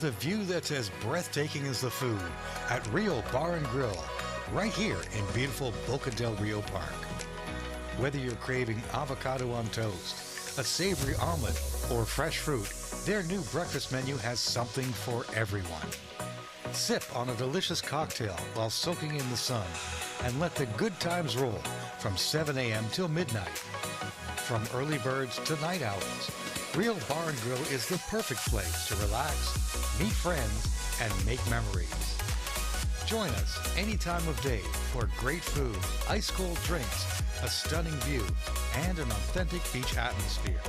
The view that's as breathtaking as the food at Rio Bar and Grill, right here in beautiful Boca del Rio Park. Whether you're craving avocado on toast, a savory omelet, or fresh fruit, their new breakfast menu has something for everyone. Sip on a delicious cocktail while soaking in the sun and let the good times roll from 7 a.m. till midnight. From early birds to night owls, Real Bar and Grill is the perfect place to relax, meet friends, and make memories. Join us any time of day for great food, ice-cold drinks, a stunning view, and an authentic beach atmosphere.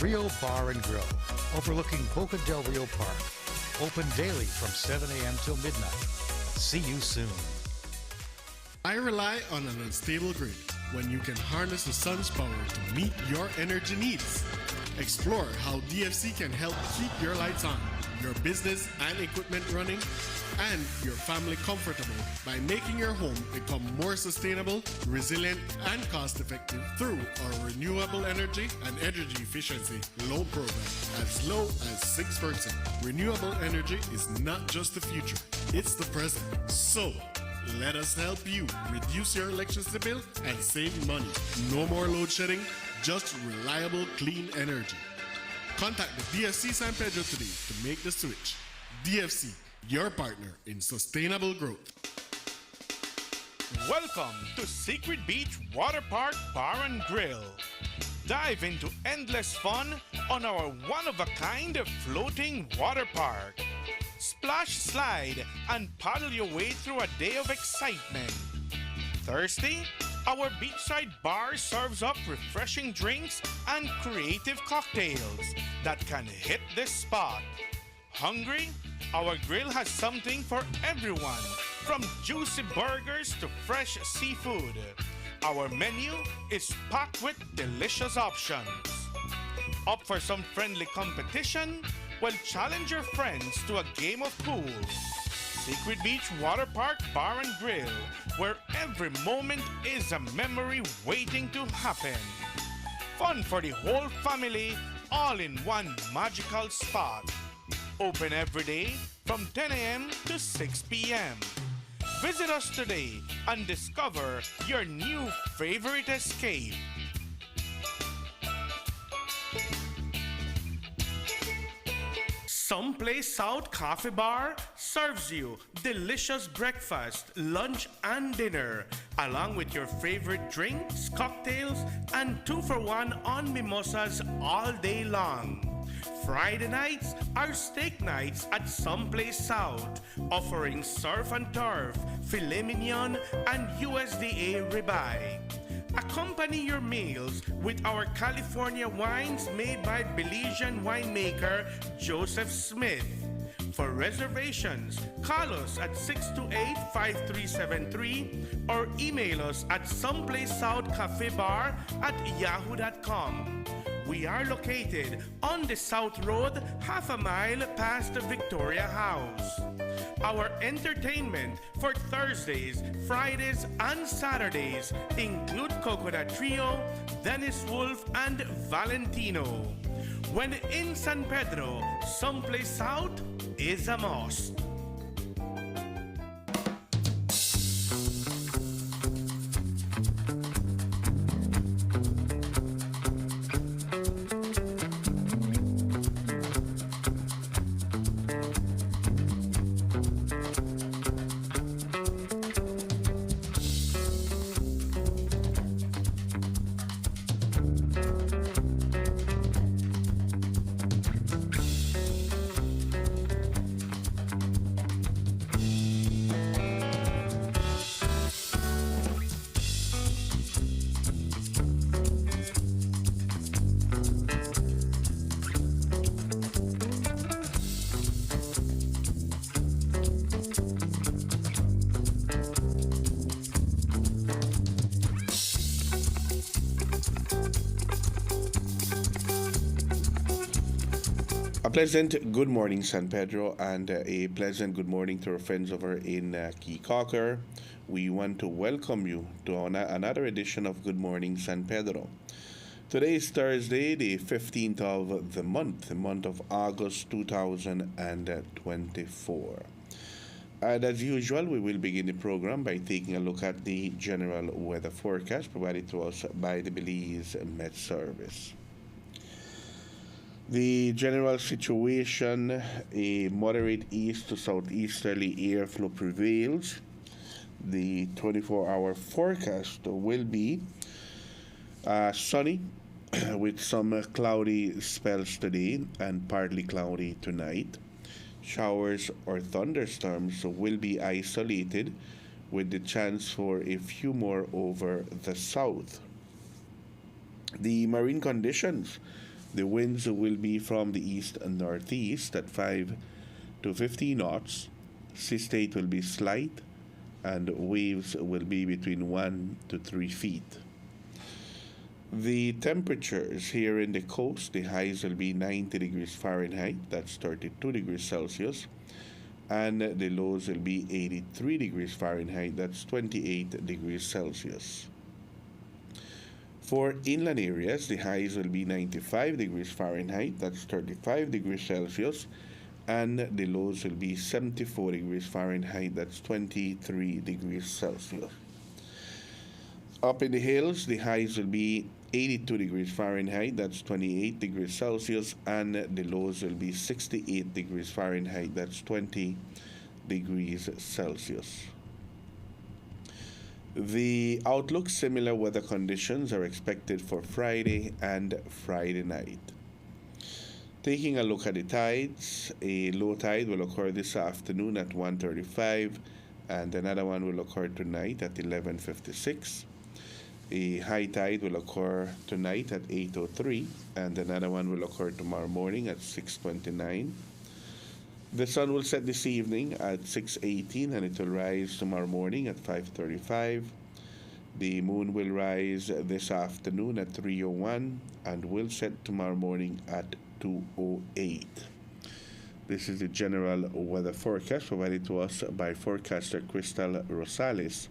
Rio Bar and Grill, overlooking Boca del Rio Park. Open daily from 7 a.m. till midnight. See you soon. I rely on an unstable grid when you can harness the sun's power to meet your energy needs. Explore how DFC can help keep your lights on, your business and equipment running, and your family comfortable by making your home become more sustainable, resilient, and cost-effective through our renewable energy and energy efficiency loan program as low as 6%. Renewable energy is not just the future, it's the present. So, let us help you reduce your electricity bill and save money. No more load shedding, just reliable, clean energy. Contact the DFC San Pedro today to make the switch. DFC, your partner in sustainable growth. Welcome to Secret Beach Water Park Bar and Grill. Dive into endless fun on our one-of-a-kind floating water park. Splash, slide, and paddle your way through a day of excitement. Thirsty? Our beachside bar serves up refreshing drinks and creative cocktails that can hit the spot. Hungry? Our grill has something for everyone, from juicy burgers to fresh seafood. Our menu is packed with delicious options. Up for some friendly competition? Well, challenge your friends to a game of pool. Secret Beach Water Park Bar and Grill, where every moment is a memory waiting to happen. Fun for the whole family, all in one magical spot. Open every day from 10 a.m. to 6 p.m. Visit us today and discover your new favorite escape. Someplace South Coffee Bar serves you delicious breakfast, lunch, and dinner, along with your favorite drinks, cocktails, and 2-for-1 on mimosas all day long. Friday nights are steak nights at Someplace South, offering surf and turf, filet mignon, and USDA ribeye. Accompany your meals with our California wines made by Belizean winemaker Joseph Smith. For reservations, call us at 628-5373 or email us at someplacesouthcafebar@yahoo.com. We are located on the South Road, half a mile past the Victoria House. Our entertainment for Thursdays, Fridays, and Saturdays include Coconut Trio, Dennis Wolf, and Valentino. When in San Pedro, Someplace South is a must. A pleasant good morning, San Pedro, and a pleasant good morning to our friends over in Key Cocker. We want to welcome you to another edition of Good Morning San Pedro. Today is Thursday, the 15th of the month of August 2024. And as usual, we will begin the program by taking a look at the general weather forecast provided to us by the Belize Met Service. The general situation, a moderate east to southeasterly airflow prevails. The 24-hour forecast will be sunny with some cloudy spells today and partly cloudy tonight. Showers or thunderstorms will be isolated with the chance for a few more over the south. The marine conditions, the winds will be from the east and northeast at 5 to 15 knots. Sea state will be slight and waves will be between 1 to 3 feet. The temperatures here in the coast, the highs will be 90 degrees Fahrenheit, that's 32 degrees Celsius, and the lows will be 83 degrees Fahrenheit, that's 28 degrees Celsius. For inland areas, the highs will be 95 degrees Fahrenheit, that's 35 degrees Celsius, and the lows will be 74 degrees Fahrenheit, that's 23 degrees Celsius. Up in the hills, the highs will be 82 degrees Fahrenheit, that's 28 degrees Celsius, and the lows will be 68 degrees Fahrenheit, that's 20 degrees Celsius. The outlook, similar weather conditions are expected for Friday and Friday night. Taking a look at the tides, a low tide will occur this afternoon at 1:35, and another one will occur tonight at 11:56. A high tide will occur tonight at 8:03, and another one will occur tomorrow morning at 6:29. The sun will set this evening at 6:18, and it will rise tomorrow morning at 5:35. The moon will rise this afternoon at 3:01 and will set tomorrow morning at 2:08. This is the general weather forecast provided to us by forecaster Crystal Rosales.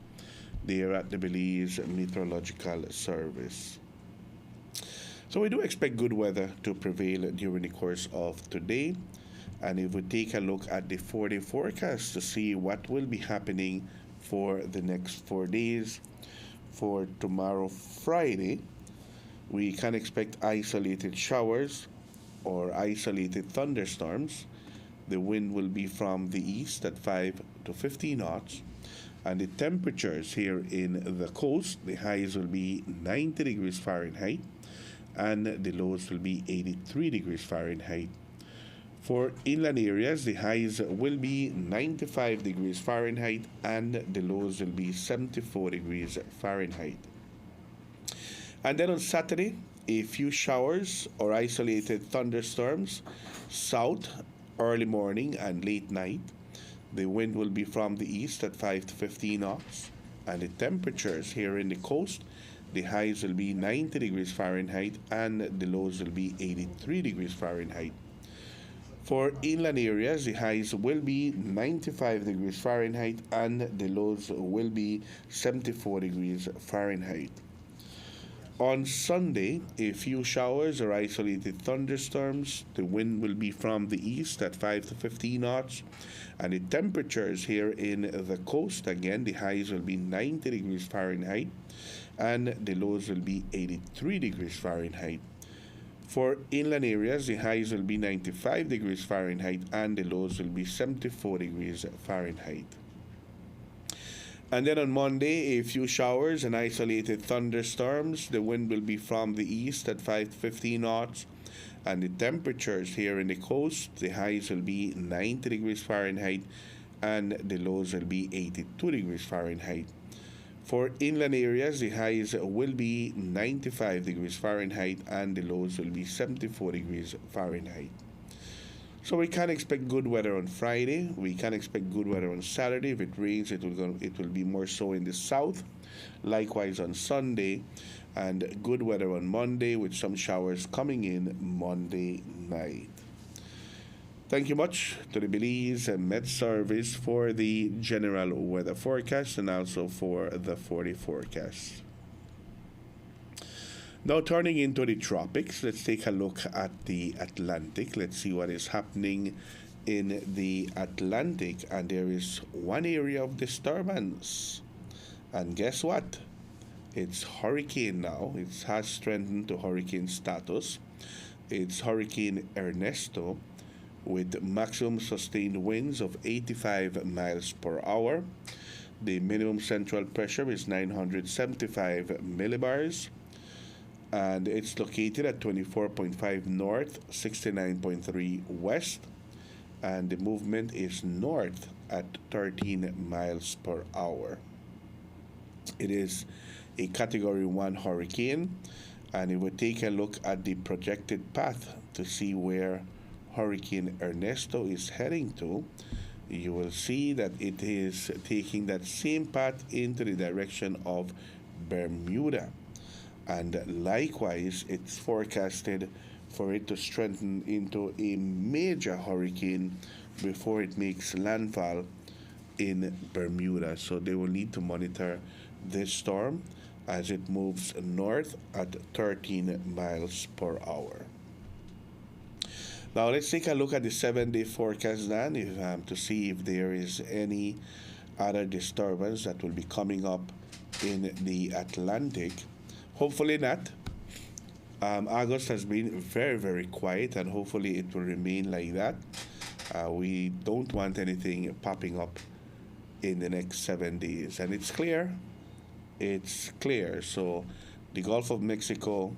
They are at the Belize Meteorological Service. So we do expect good weather to prevail during the course of today. And if we take a look at the 4-day forecast to see what will be happening for the next 4 days, for tomorrow, Friday, we can expect isolated showers or isolated thunderstorms. The wind will be from the east at 5 to 15 knots. And the temperatures here in the coast, the highs will be 90 degrees Fahrenheit and the lows will be 83 degrees Fahrenheit. For inland areas, the highs will be 95 degrees Fahrenheit and the lows will be 74 degrees Fahrenheit. And then on Saturday, a few showers or isolated thunderstorms south early morning and late night. The wind will be from the east at 5 to 15 knots, and the temperatures here in the coast, the highs will be 90 degrees Fahrenheit and the lows will be 83 degrees Fahrenheit. For inland areas, the highs will be 95 degrees Fahrenheit and the lows will be 74 degrees Fahrenheit. On Sunday, a few showers or isolated thunderstorms. The wind will be from the east at 5 to 15 knots. And the temperatures here in the coast, again, the highs will be 90 degrees Fahrenheit and the lows will be 83 degrees Fahrenheit. For inland areas, the highs will be 95 degrees Fahrenheit and the lows will be 74 degrees Fahrenheit. And then on Monday, a few showers and isolated thunderstorms. The wind will be from the east at 5 to 15 knots. And the temperatures here in the coast, the highs will be 90 degrees Fahrenheit and the lows will be 82 degrees Fahrenheit. For inland areas, the highs will be 95 degrees Fahrenheit and the lows will be 74 degrees Fahrenheit. So we can expect good weather on Friday. We can expect good weather on Saturday. If it rains, it will be more so in the south. Likewise on Sunday, and good weather on Monday with some showers coming in Monday night. Thank you much to the Belize Met Service for the general weather forecast and also for the 4-day forecast. Now, turning into the tropics, let's take a look at the Atlantic. Let's see what is happening in the Atlantic. And there is one area of disturbance. And guess what? It's hurricane now. It has strengthened to hurricane status. It's Hurricane Ernesto with maximum sustained winds of 85 miles per hour. The minimum central pressure is 975 millibars. And it's located at 24.5 north, 69.3 west. And the movement is north at 13 miles per hour. It is a Category 1 hurricane, and it will take a look at the projected path to see where Hurricane Ernesto is heading to. You will see that it is taking that same path into the direction of Bermuda. And likewise, it's forecasted for it to strengthen into a major hurricane before it makes landfall in Bermuda. So they will need to monitor this storm as it moves north at 13 miles per hour. Now let's take a look at the 7-day forecast then to see if there is any other disturbance that will be coming up in the Atlantic. Hopefully not. August has been very, very quiet, and hopefully it will remain like that. We don't want anything popping up in the next 7 days. And it's clear. It's clear. So the Gulf of Mexico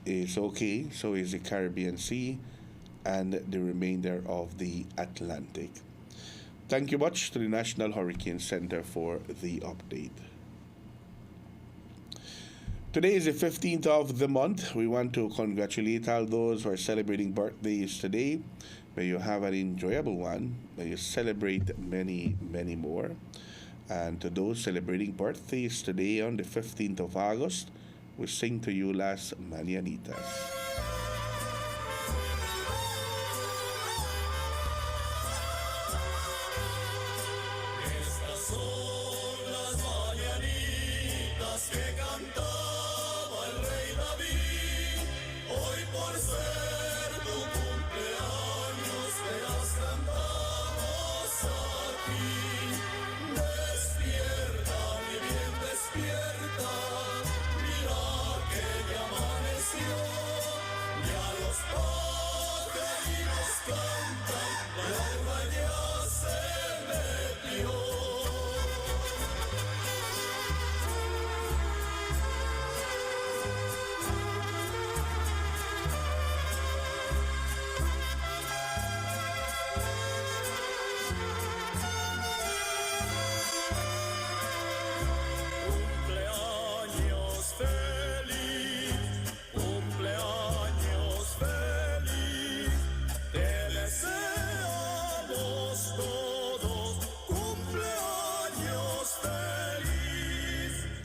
is okay. So is the Caribbean Sea and the remainder of the Atlantic. Thank you much to the National Hurricane Center for the update. Today is the 15th of the month. We want to congratulate all those who are celebrating birthdays today. May you have an enjoyable one. May you celebrate many, many more. And to those celebrating birthdays today on the 15th of August, we sing to you Las Mañanitas.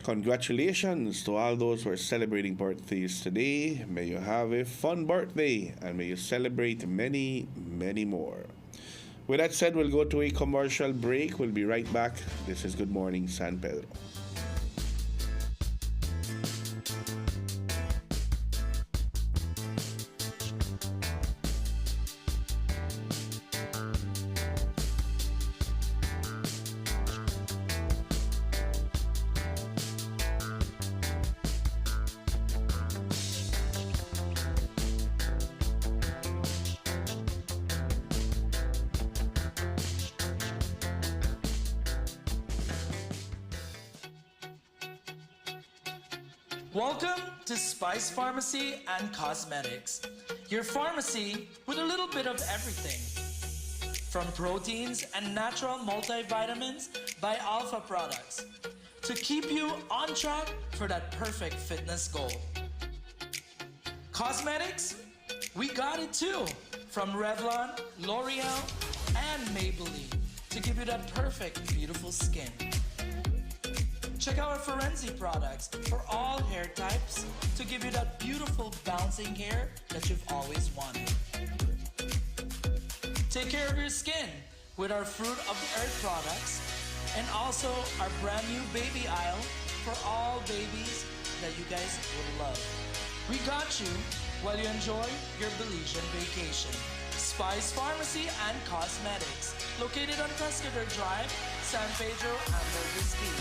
Congratulations to all those who are celebrating birthdays today. May you have a fun birthday and may you celebrate many, many more. With that said, we'll go to a commercial break. We'll be right back. This is Good Morning San Pedro. Welcome to Spice Pharmacy and Cosmetics, your pharmacy with a little bit of everything. From proteins and natural multivitamins by Alpha Products to keep you on track for that perfect fitness goal. Cosmetics, we got it too. From Revlon, L'Oreal, and Maybelline to give you that perfect, beautiful skin. Check out our Forensi products for all hair types to give you that beautiful bouncing hair that you've always wanted. Take care of your skin with our Fruit of the Earth products and also our brand new baby aisle for all babies that you guys will love. We got you while you enjoy your Belizean vacation. Spice Pharmacy and Cosmetics, located on Pescador Drive, San Pedro, and Biscay.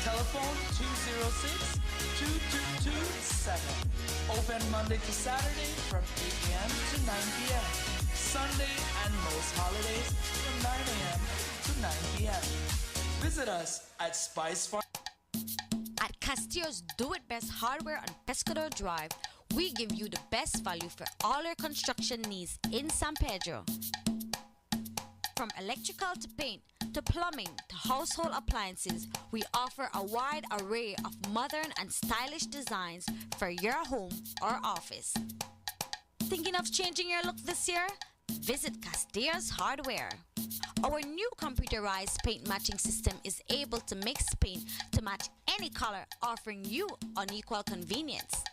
Telephone 206-2227. Open Monday to Saturday from 8 a.m. to 9 p.m. Sunday and most holidays from 9 a.m. to 9 p.m. Visit us at Spice Farm. At Castillo's Do It Best Hardware on Pescador Drive, we give you the best value for all your construction needs in San Pedro. From electrical to paint, to plumbing, to household appliances, we offer a wide array of modern and stylish designs for your home or office. Thinking of changing your look this year? Visit Castillo's Hardware. Our new computerized paint matching system is able to mix paint to match any color, offering you unequal convenience.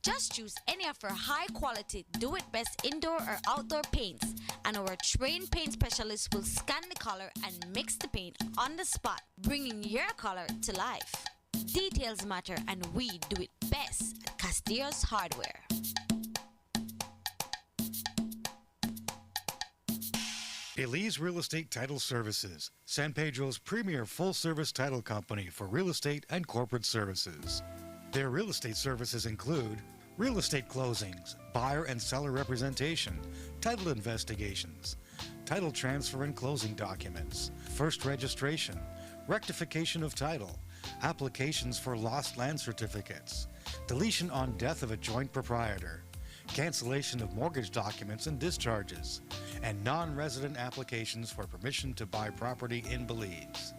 Just choose any of our high-quality do-it-best indoor or outdoor paints, and our trained paint specialists will scan the color and mix the paint on the spot, bringing your color to life. Details matter, and we do it best at Castillo's Hardware. Belize Real Estate Title Services, San Pedro's premier full-service title company for real estate and corporate services. Their real estate services include real estate closings, buyer and seller representation, title investigations, title transfer and closing documents, first registration, rectification of title, applications for lost land certificates, deletion on death of a joint proprietor, cancellation of mortgage documents and discharges, and non-resident applications for permission to buy property in Belize.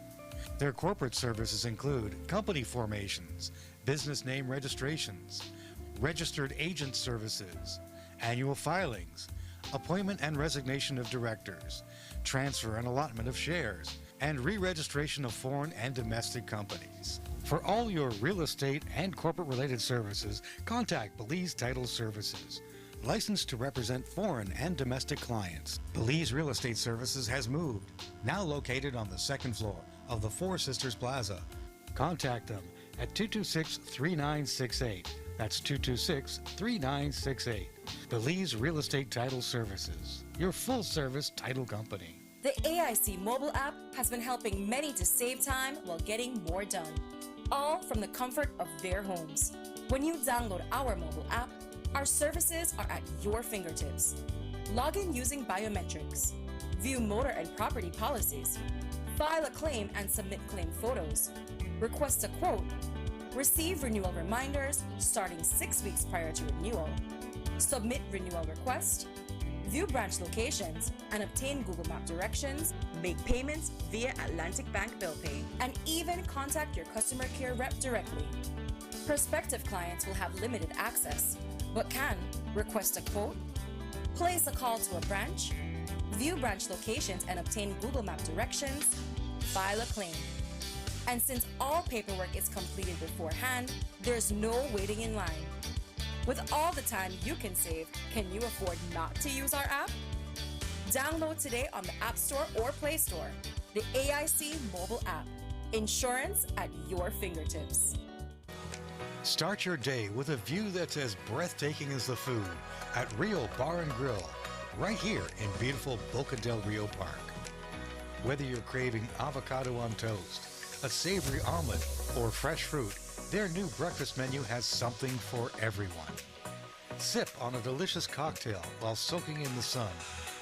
Their corporate services include company formations, business name registrations, registered agent services, annual filings, appointment and resignation of directors, transfer and allotment of shares, and re-registration of foreign and domestic companies. For all your real estate and corporate-related services, contact Belize Title Services, licensed to represent foreign and domestic clients. Belize Real Estate Services has moved, now located on the second floor of the Four Sisters Plaza. Contact them at 226-3968. That's 226-3968. Belize Real Estate Title Services, your full-service title company. The AIC mobile app has been helping many to save time while getting more done, all from the comfort of their homes. When you download our mobile app, our services are at your fingertips. Log in using biometrics, view motor and property policies, file a claim and submit claim photos, request a quote, receive renewal reminders starting 6 weeks prior to renewal, submit renewal request, view branch locations and obtain Google Map directions, make payments via Atlantic Bank Bill Pay, and even contact your customer care rep directly. Prospective clients will have limited access, but can request a quote, place a call to a branch, view branch locations and obtain Google Map directions, file a claim. And since all paperwork is completed beforehand, there's no waiting in line. With all the time you can save, can you afford not to use our app? Download today on the App Store or Play Store. The AIC mobile app. Insurance at your fingertips. Start your day with a view that's as breathtaking as the food at Rio Bar and Grill, right here in beautiful Boca del Rio Park. Whether you're craving avocado on toast, a savory omelet, or fresh fruit, their new breakfast menu has something for everyone. Sip on a delicious cocktail while soaking in the sun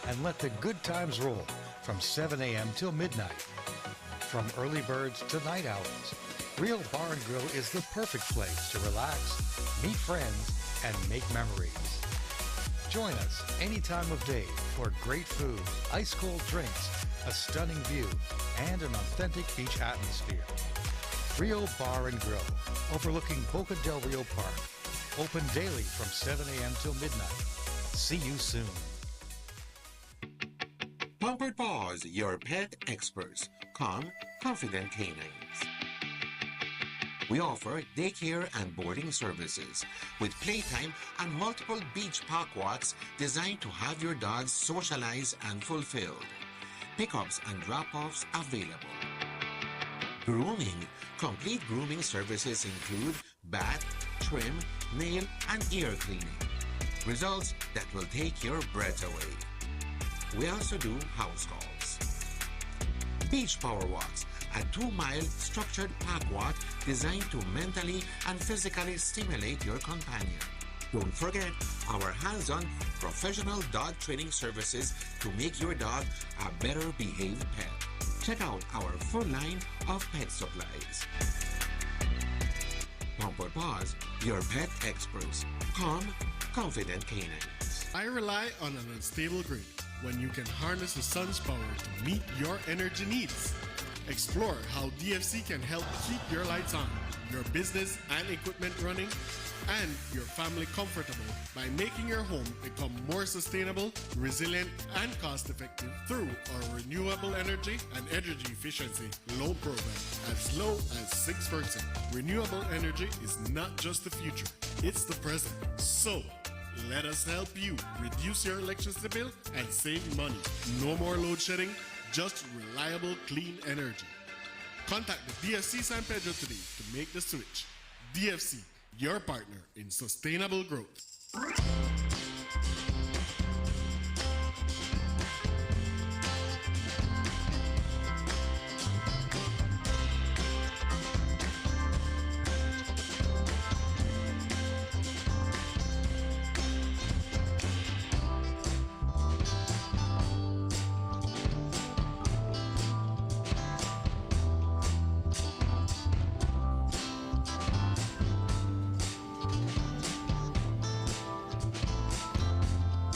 and let the good times roll from 7 a.m. till midnight. From early birds to night owls, Real Bar and Grill is the perfect place to relax, meet friends, and make memories. Join us any time of day for great food, ice-cold drinks, a stunning view, and an authentic beach atmosphere. Rio Bar and Grill, overlooking Boca del Rio Park. Open daily from 7 a.m. till midnight. See you soon. Pampered Paws, your pet experts. Calm, confident canines. We offer daycare and boarding services with playtime and multiple beach park walks designed to have your dogs socialize and fulfilled. Pickups and drop-offs available. Grooming. Complete grooming services include bath, trim, nail, and ear cleaning. Results that will take your breath away. We also do house calls. Beach Power Walks, a 2-mile structured park walk designed to mentally and physically stimulate your companion. Don't forget our hands-on professional dog training services to make your dog a better behaved pet. Check out our full line of pet supplies. Pampered Paws, your pet experts. Calm, confident canines. I rely on an unstable grid when you can harness the sun's power to meet your energy needs. Explore how DFC can help keep your lights on, your business and equipment running, and your family comfortable by making your home become more sustainable, resilient, and cost-effective through our renewable energy and energy efficiency loan program as low as 6%. Renewable energy is not just the future, it's the present. So, let us help you reduce your electricity bill and save money. No more load shedding, just reliable, clean energy. Contact the DFC San Pedro today to make the switch. DFC, your partner in sustainable growth.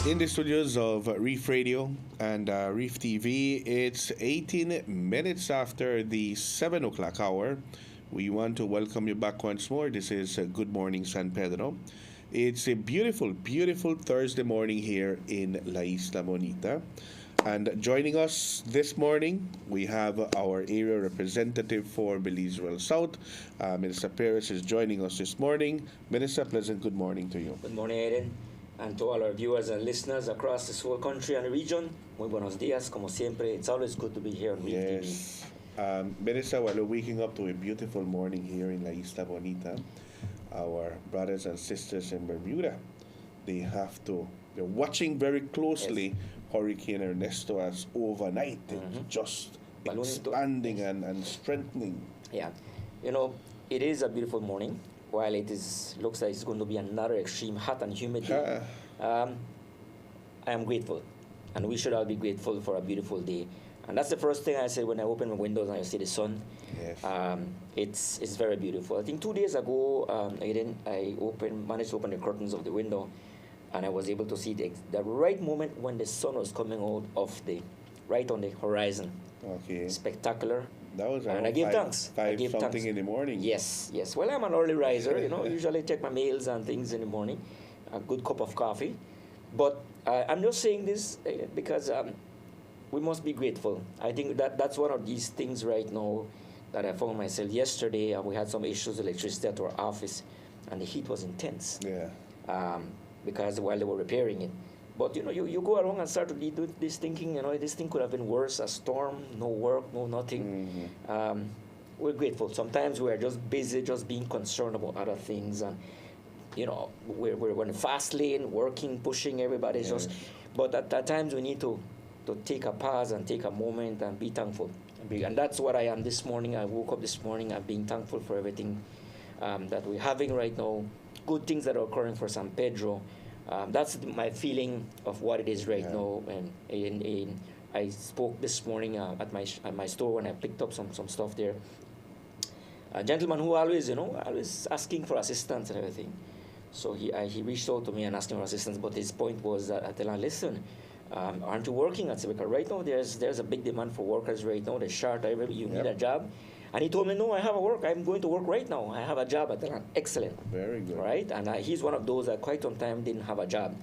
In the studios of Reef Radio and Reef TV, it's 18 minutes after the 7 o'clock hour. We want to welcome you back once more. This is Good Morning San Pedro. It's a beautiful, beautiful Thursday morning here in La Isla Bonita. And joining us this morning, we have our area representative for Belize Rural South. Minister Perez is joining us this morning. Minister, pleasant good morning to you. Good morning, Aiden. And to all our viewers and listeners across this whole country and the region, muy buenos días, como siempre. It's always good to be here on Reef TV. Minister, while we're waking up to a beautiful morning here in La Isla Bonita, our brothers and sisters in Bermuda, they're watching very closely Hurricane Ernesto as overnight. It's just expanding and strengthening. Yeah. You know, it is a beautiful morning. While it looks like it's going to be another extreme hot and humid day, I am grateful. And we should all be grateful for a beautiful day. And that's the first thing I say when I open my windows and I see the sun. Yes. It's very beautiful. I think 2 days ago, I managed to open the curtains of the window, and I was able to see the right moment when the sun was coming out of right on the horizon. Okay. Spectacular. That was and I gave thanks. I gave something in the morning. Yes. Well, I'm an early riser. Usually check my mails and things in the morning. A good cup of coffee. But I'm just saying this because we must be grateful. I think that's one of these things right now that I found myself yesterday. We had some issues with electricity at our office, and the heat was intense. Yeah. Because while they were repairing it. But you go along and start to do this thinking, this thing could have been worse, a storm, no work, no nothing. Mm-hmm. We're grateful. Sometimes we're just busy, just being concerned about other things, and we're in the fast lane, working, pushing, everybody's just. But at times we need to take a pause and take a moment and be thankful. And that's what I am this morning. I woke up this morning and being thankful for everything that we're having right now, good things that are occurring for San Pedro. That's my feeling of what it is right now. And I spoke this morning at my store when I picked up some stuff there. A gentleman who always asking for assistance and everything. So he reached out to me and asked me for assistance. But his point was that I tell him, listen, aren't you working at Civica? Right now there's a big demand for workers right now. They're short. You need a job. And he told me, no, I have a work. I'm going to work right now. I have a job at Atlanta. Excellent. Very good. Right? And he's one of those that quite some time didn't have a job.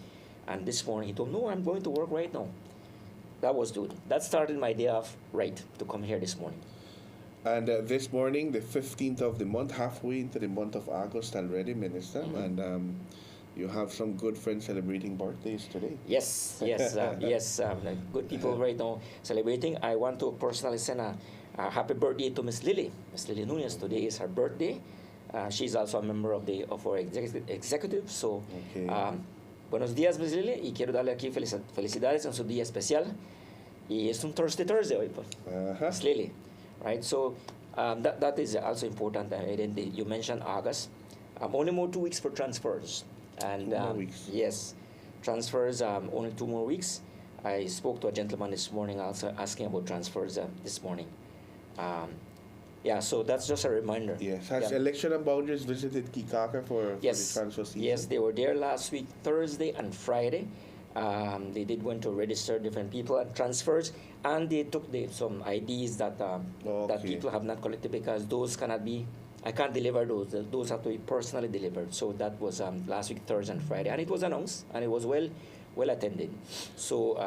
And this morning he told me, no, I'm going to work right now. That was good. That started my day off right to come here this morning. And this morning, the 15th of the month, halfway into the month of August already, Minister, and you have some good friends celebrating birthdays today. Yes. Good people right now celebrating. I want to personally send a happy birthday to Miss Lily. Miss Lily Nunez, today is her birthday. She's also a member of our executive. So, Okay. buenos días, Miss Lily, y quiero darle aquí felicidades en su día especial. Y es un Thursday hoy, pues. Miss Lily, right? So, that is also important. You mentioned August. Only more 2 weeks for transfers. And 2 more weeks. yes, transfers, only 2 more weeks. I spoke to a gentleman this morning also asking about transfers this morning. Yeah, so that's just a reminder. Yes. Has Yeah. Election and Boundaries visited Kikaka for the Yes, transfer season? yes, they were there last week, Thursday and Friday. They did went to register different people at transfers, and they took some IDs that that Okay. people have not collected because those cannot be. I can't deliver those. Those have to be personally delivered. So that was last week, Thursday and Friday, and it was announced, and it was well attended. So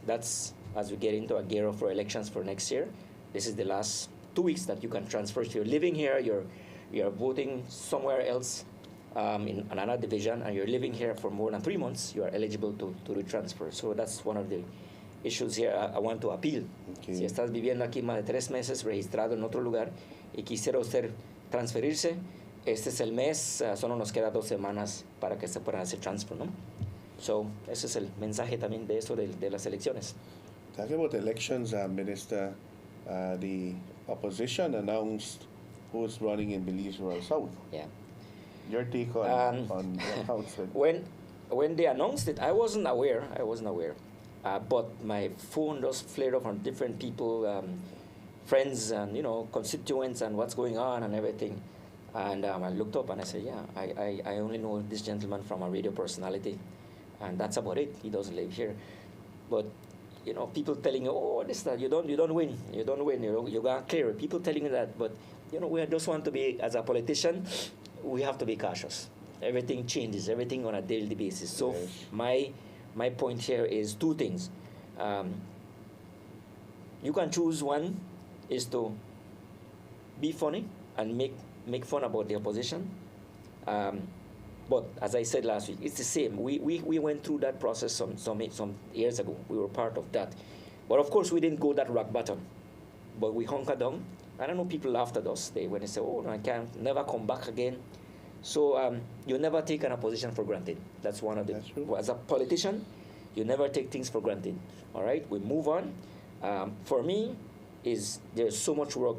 that's as we get into a gear up for elections for next year. This is the last 2 weeks that you can transfer. If you're living here, you're voting somewhere else in another division, and you're living here for more than 3 months, you are eligible to retransfer. So that's one of the issues here I want to appeal. Okay. Si estás viviendo aquí más de 3 meses registrado en otro lugar y quisiera usted transferirse, este es el mes, solo nos queda 2 semanas para que se puedan hacer transfer, ¿no? So, ese es el mensaje también de eso de las elecciones. Talking about elections, Minister, the opposition announced who's running in Belize Rural South. Yeah. Your take on the announcement? When they announced it, I wasn't aware. But my phone just flared up on different people, friends and constituents and what's going on and everything. And I looked up and I said, yeah, I only know this gentleman from a radio personality, and that's about it. He doesn't live here. But people telling you, oh, this that you don't win, you got clear. People telling you that, but we just want to be, as a politician, we have to be cautious. Everything changes, everything on a daily basis. So Yes. my point here is 2 things. You can choose. One is to be funny and make fun about the opposition. But as I said last week, it's the same. We went through that process some years ago. We were part of that. But of course, we didn't go that rock bottom. But we hunkered down. I don't know, people laughed at us when they say, oh, I can't never come back again. So you never take an opposition for granted. That's one of the. That's true. As a politician, you never take things for granted. All right, we move on. For me, there's so much work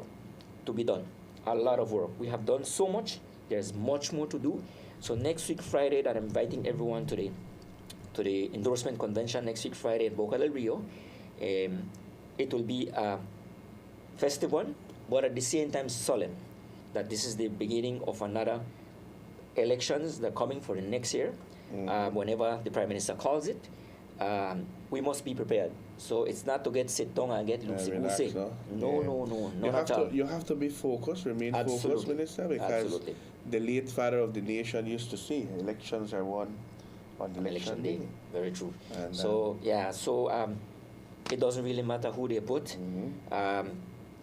to be done. A lot of work. We have done so much. There's much more to do. So next week Friday, that I'm inviting everyone to the endorsement convention next week Friday in Boca del Rio. It will be a festive one, but at the same time solemn. That this is the beginning of another elections that are coming for the next year. Whenever the Prime Minister calls it, we must be prepared. So it's not to get sit down and get Relax, loosey-goosey. no? No, not at all. You have to be focused, remain focused, Absolutely. Minister, because Absolutely. the late father of the nation used to say, elections are won on election day. Very true. And, So it doesn't really matter who they put.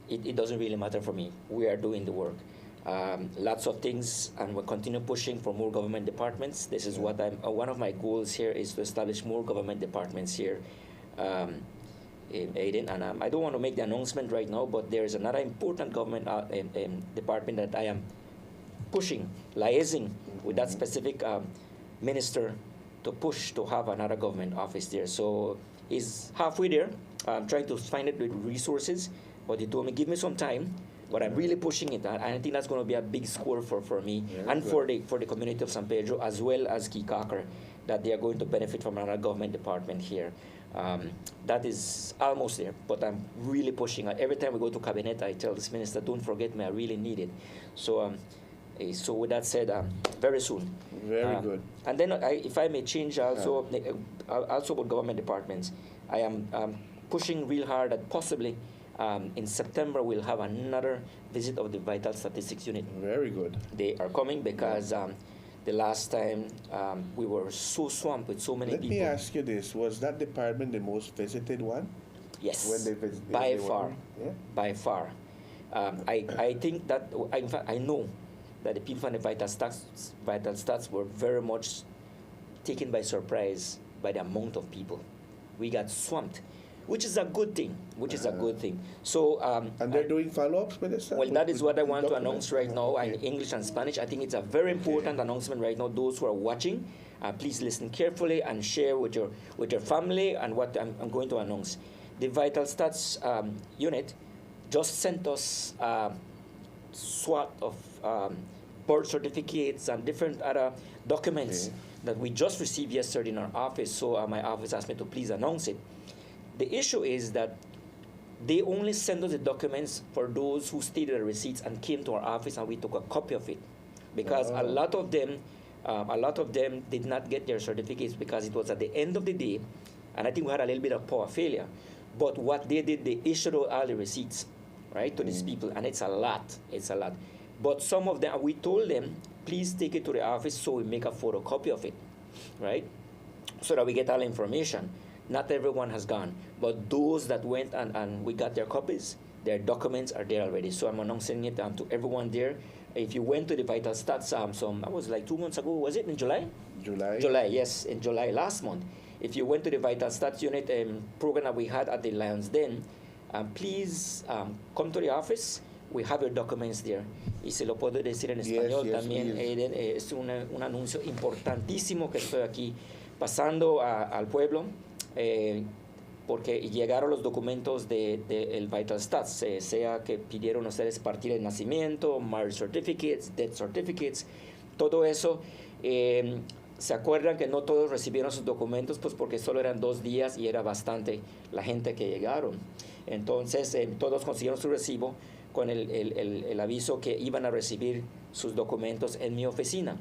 It doesn't really matter for me. We are doing the work. Lots of things, and we'll continue pushing for more government departments. This is what one of my goals here is to establish more government departments here in Aden. And I don't want to make the announcement right now, but there is another important government department that I am pushing, liaising with that specific minister to push to have another government office there. So he's halfway there. I'm trying to find it with resources, but he told me, give me some time. But I'm really pushing it, and I think that's going to be a big score for me and for the community of San Pedro, as well as Kikakar, that they are going to benefit from another government department here. That is almost there, but I'm really pushing. Every time we go to cabinet, I tell this minister, don't forget me, I really need it. So so with that said, very soon. Very good. And then if I may change also, also about government departments, I am pushing real hard that possibly in September we'll have another visit of the Vital Statistics Unit. Very good. They are coming because the last time we were so swamped with so many Let people. me ask you this: was that department the most visited one? Yes, When they visited, by far. Yeah. By far. I think that, in fact, I know that the people from the Vital Stats were very much taken by surprise by the amount of people. We got swamped. which is a good thing. So and they're doing follow-ups, Minister? well, that is what I want to Documents? announce right now in English and Spanish. I think it's a very important announcement right now. Those who are watching, please listen carefully and share with your family and what I'm going to announce. The Vital Stats unit just sent us swat of birth certificates and different other documents that we just received yesterday in our office. So my office asked me to please announce it. The issue is that they only send us the documents for those who stated the receipts and came to our office, and we took a copy of it, because a lot of them did not get their certificates because it was at the end of the day, and I think we had a little bit of power failure. But what they did, they issued all the receipts, right, to these people, and it's a lot. But some of them, we told them, please take it to the office so we make a photocopy of it, right, so that we get all the information. Not everyone has gone, but those that went and we got their copies, their documents are there already. So I'm announcing it to everyone there. If you went to the Vital Stats, I was like 2 months ago, was it in July? July, yes, in July last month. If you went to the Vital Stats unit program that we had at the Lions Den, please come to the office. We have your documents there. Y se lo puedo decir en español también. Aiden, es un anuncio importantísimo que estoy aquí pasando al pueblo, porque llegaron los documentos del Vital Stats, sea que pidieron ustedes partida de nacimiento, marriage certificates, death certificates, todo eso. ¿Se acuerdan que no todos recibieron sus documentos? Pues porque solo eran 2 días y era bastante la gente que llegaron. Entonces, todos consiguieron su recibo con el aviso que iban a recibir sus documentos en mi oficina.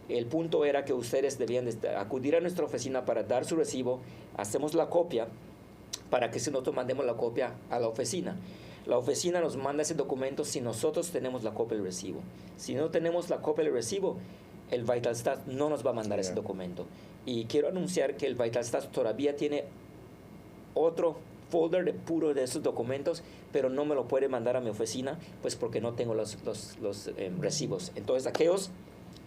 El punto era que ustedes debían acudir a nuestra oficina para dar su recibo, hacemos la copia, para que si nosotros mandemos la copia a la oficina. La oficina nos manda ese documento si nosotros tenemos la copia del recibo. Si no tenemos la copia del recibo, el Vital Stats no nos va a mandar ese documento. Y quiero anunciar que el Vital Stats todavía tiene otro folder de puro de esos documentos, pero no me lo puede mandar a mi oficina, pues porque no tengo los recibos. Entonces, aquellos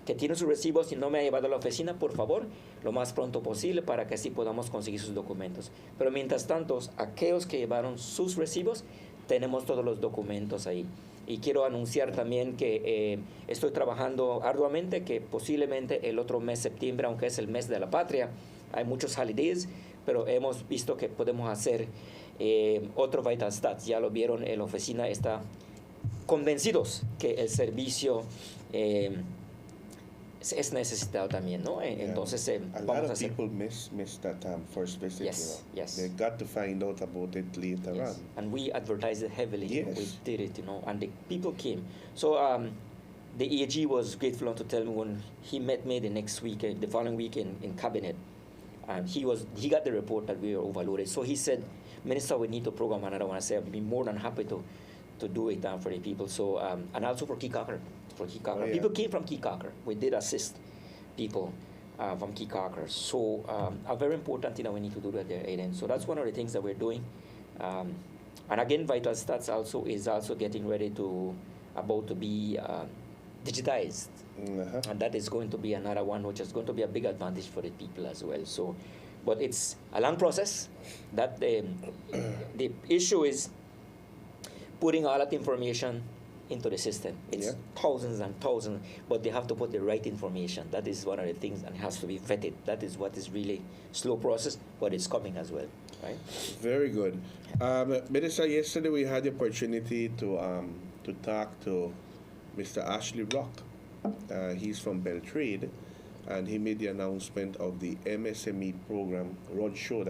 que tienen sus recibos y no me ha llevado a la oficina, por favor, lo más pronto posible para que así podamos conseguir sus documentos. Pero mientras tanto, aquellos que llevaron sus recibos, tenemos todos los documentos ahí. Y quiero anunciar también que estoy trabajando arduamente, que posiblemente el otro mes, septiembre, aunque es el mes de la patria, hay muchos holidays, pero hemos visto que podemos hacer otro Vital Stats. Ya lo vieron en la oficina, está convencidos que el servicio es necesitado también, ¿no? Entonces vamos a hacer. People miss that first visit. Yes, yes. They got to find out about it later on. And we advertised it heavily. Yes. We did it, and the people came. So the AG was grateful enough to tell me when he met me the following week in cabinet. He got the report that we were overloaded. So he said, Minister, we need to program another one. I said, I'd be more than happy to do it for the people. So and also for Keycocker. People came from Keycocker. We did assist people from Keycocker. So a very important thing that we need to do that there, Aiden. So that's one of the things that we're doing. And again, Vital Stats is also getting ready about to be digitized. And that is going to be another one which is going to be a big advantage for the people as well. So, but it's a long process. That the issue is putting all that information into the system. It's thousands and thousands, but they have to put the right information. That is one of the things, and it has to be vetted. That is what is really slow process, but it's coming as well, right? Very good. Minister, yesterday we had the opportunity to talk to Mr. Ashley Rock. He's from Beltrade, and he made the announcement of the MSME program, roadshow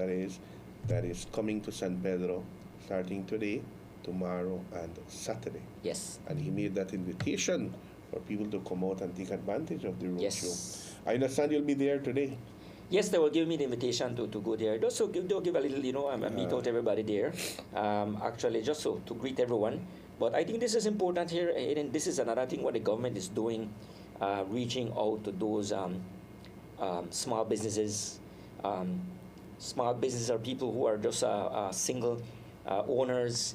that is coming to San Pedro starting today, tomorrow, and Saturday. Yes. And he made that invitation for people to come out and take advantage of the roadshow. Yes. I understand you'll be there today. Yes, they will give me the invitation to go there. They'll give a little, meet out everybody there. Actually, just so to greet everyone. But I think this is important here, and this is another thing what the government is doing, reaching out to those small businesses. Small businesses are people who are just single owners,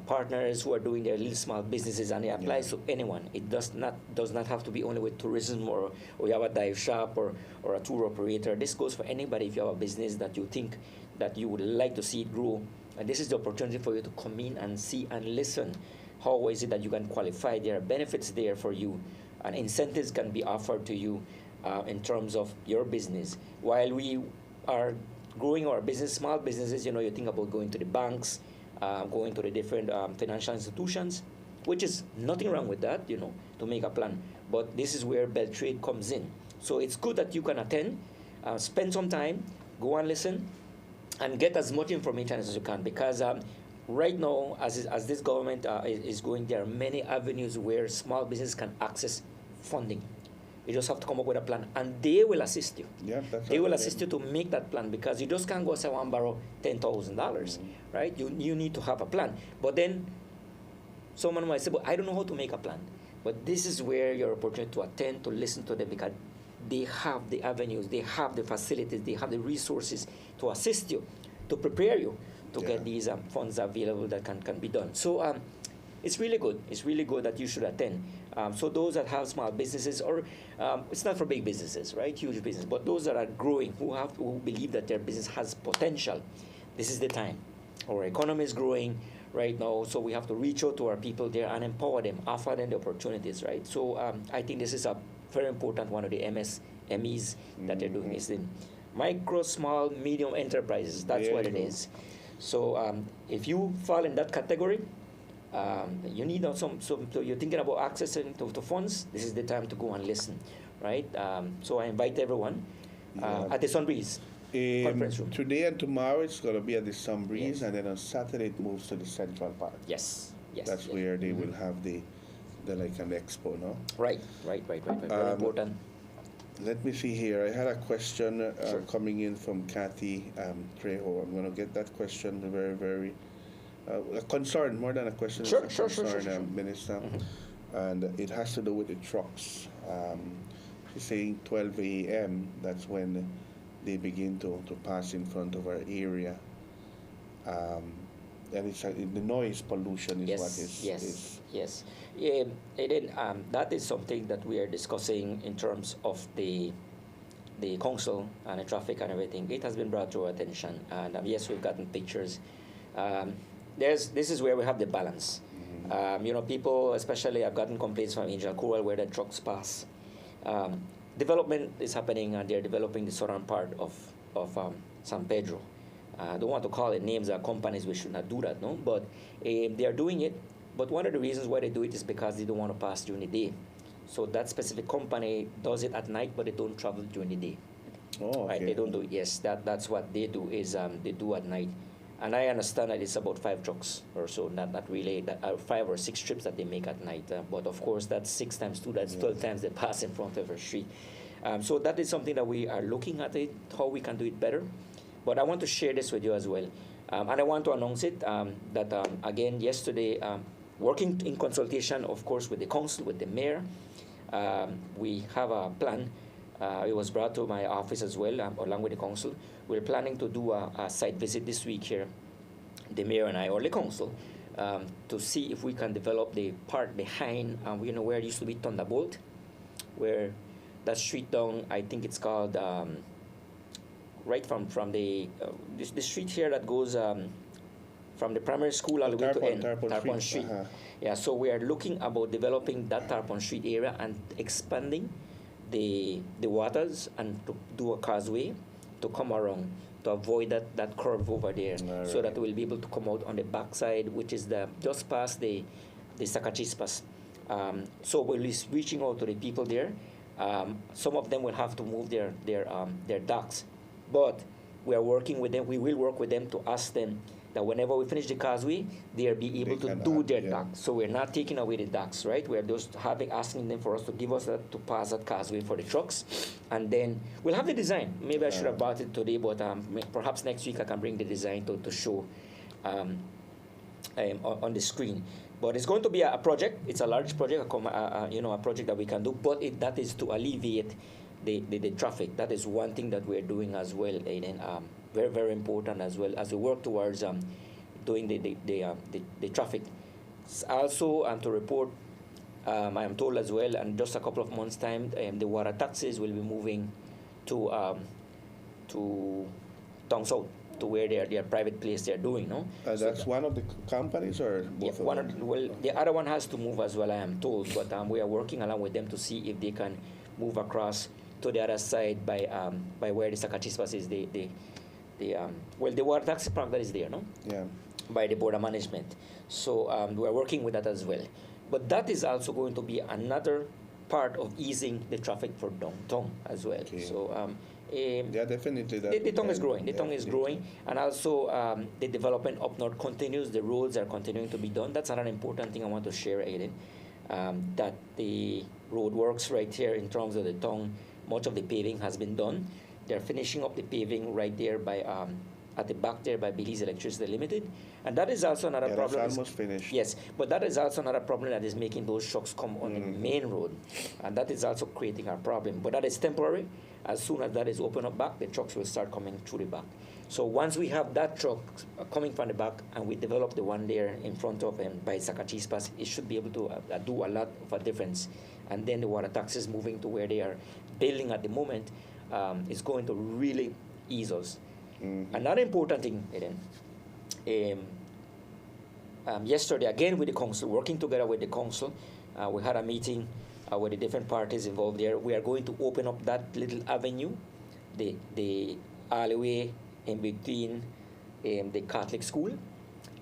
partners who are doing their little small businesses, and it applies to anyone. It does not have to be only with tourism or you have a dive shop or a tour operator. This goes for anybody. If you have a business that you think that you would like to see it grow. And this is the opportunity for you to come in and see and listen. How is it that you can qualify? There are benefits there for you, and incentives can be offered to you in terms of your business. While we are growing our business, small businesses, you think about going to the banks, going to the different financial institutions, which is nothing wrong with that, to make a plan. But this is where Beltrade comes in. So it's good that you can attend, spend some time, go and listen, and get as much information as you can, because right now, as this government is going, there are many avenues where small business can access funding. You just have to come up with a plan, and they will assist you. Yeah, they will assist you to make that plan, because you just can't go say, "Well, borrow $10,000, right? You need to have a plan. But then someone might say, "But I don't know how to make a plan." But this is where your opportunity to attend, to listen to them, because they have the avenues, they have the facilities, they have the resources to assist you, to prepare you to get these funds available that can be done. So it's really good. It's really good that you should attend. So those that have small businesses, or it's not for big businesses, right? Huge business, but those that are growing, who believe that their business has potential, this is the time. Our economy is growing right now, so we have to reach out to our people there and empower them, offer them the opportunities, right? So I think this is a very important one of the MSMEs that they're doing, is in micro, small, medium enterprises. That's what it is. So if you fall in that category, you need some so you're thinking about accessing to funds, this is the time to go and listen, right? So I invite everyone at the Sunbreeze conference room. Today and tomorrow it's going to be at the Sunbreeze, and then on Saturday it moves to the Central Park. Yes. That's where they will have the like an expo, no? Right. Very important. Let me see here. I had a question coming in from Kathy Trejo. I'm going to get that question very, very a concern, more than a question. Sure, Minister. And it has to do with the trucks. She's saying 12 a.m., that's when they begin to pass in front of our area. And it's the noise pollution is what is. Yes. That is something that we are discussing in terms of the council and the traffic and everything. It has been brought to our attention, and yes, we've gotten pictures. This is where we have the balance. People, especially, I've gotten complaints from Angel Coral where the trucks pass. Development is happening, and they're developing the southern part of San Pedro. I don't want to call it names or companies. We should not do that, no. But they are doing it. But one of the reasons why they do it is because they don't want to pass during the day. So that specific company does it at night, but they don't travel during the day. Oh, okay. Right? They don't do it. Yes, that's what they do. Is they do at night. And I understand that it's about 5 trucks or so, not really, 5 or 6 trips that they make at night. But of course, that's 6 times 2, that's 12 times they pass in front of our street. So that is something that we are looking at how we can do it better. But I want to share this with you as well. And I want to announce it that, again, yesterday, working in consultation, of course, with the council, with the mayor, we have a plan. It was brought to my office as well, along with the council. We're planning to do a site visit this week here, the mayor and I, or the council, to see if we can develop the part behind, where it used to be Thunderbolt, where that street down, I think it's called, right from the street here that goes from the primary school all the way to end, Tarpon Street. Yeah, so we are looking about developing that Tarpon Street area and expanding the waters, and to do a causeway to come around to avoid that curve over there, so that we'll be able to come out on the backside, which is just past the Sacachispas. So we'll be reaching out to the people there. Some of them will have to move their docks, but we are working with them. We will work with them to ask them that whenever we finish the causeway, they'll be able to do their docks. So we're not taking away the docks, right? We're just asking them for us to give us to pass that causeway for the trucks, and then we'll have the design. Maybe I should have brought it today, but perhaps next week I can bring the design to show on the screen. But it's going to be a project. It's a large project, a project that we can do. But that is to alleviate the traffic. That is one thing that we're doing as well, and very, very important as well as we work towards doing the traffic. Also, to report, I am told as well, and just a couple of months' time, the water taxis will be moving to Town South. to where their private place they're doing, no? That's one of the companies or both of them? Well, the other one has to move as well, I am told, but we are working along with them to see if they can move across to the other side by where the Zacatechispas is, the water taxi park that is there, no? Yeah. By the border management. So we are working with that as well. But that is also going to be another part of easing the traffic for downtown as well. Okay. So Yeah, definitely. the tongue is growing. The tongue is growing, and also the development up north continues. The roads are continuing to be done. That's another important thing I want to share, Aiden. That the road works right here in terms of the tongue. Much of the paving has been done. They're finishing up the paving right there by at the back there by Belize Electricity Limited, and that is also another problem. That's almost finished. Yes, but that is also another problem that is making those trucks come on the main road, and that is also creating a problem. But that is temporary. As soon as that is opened up back, the trucks will start coming through the back. So once we have that truck coming from the back and we develop the one there in front of and by Zacatechispas, it should be able to do a lot of a difference. And then the water taxis moving to where they are building at the moment is going to really ease us. Another important thing, Eden, yesterday again with the council, working together with the council, we had a meeting with the different parties involved there. We are going to open up that little avenue, the alleyway in between the Catholic school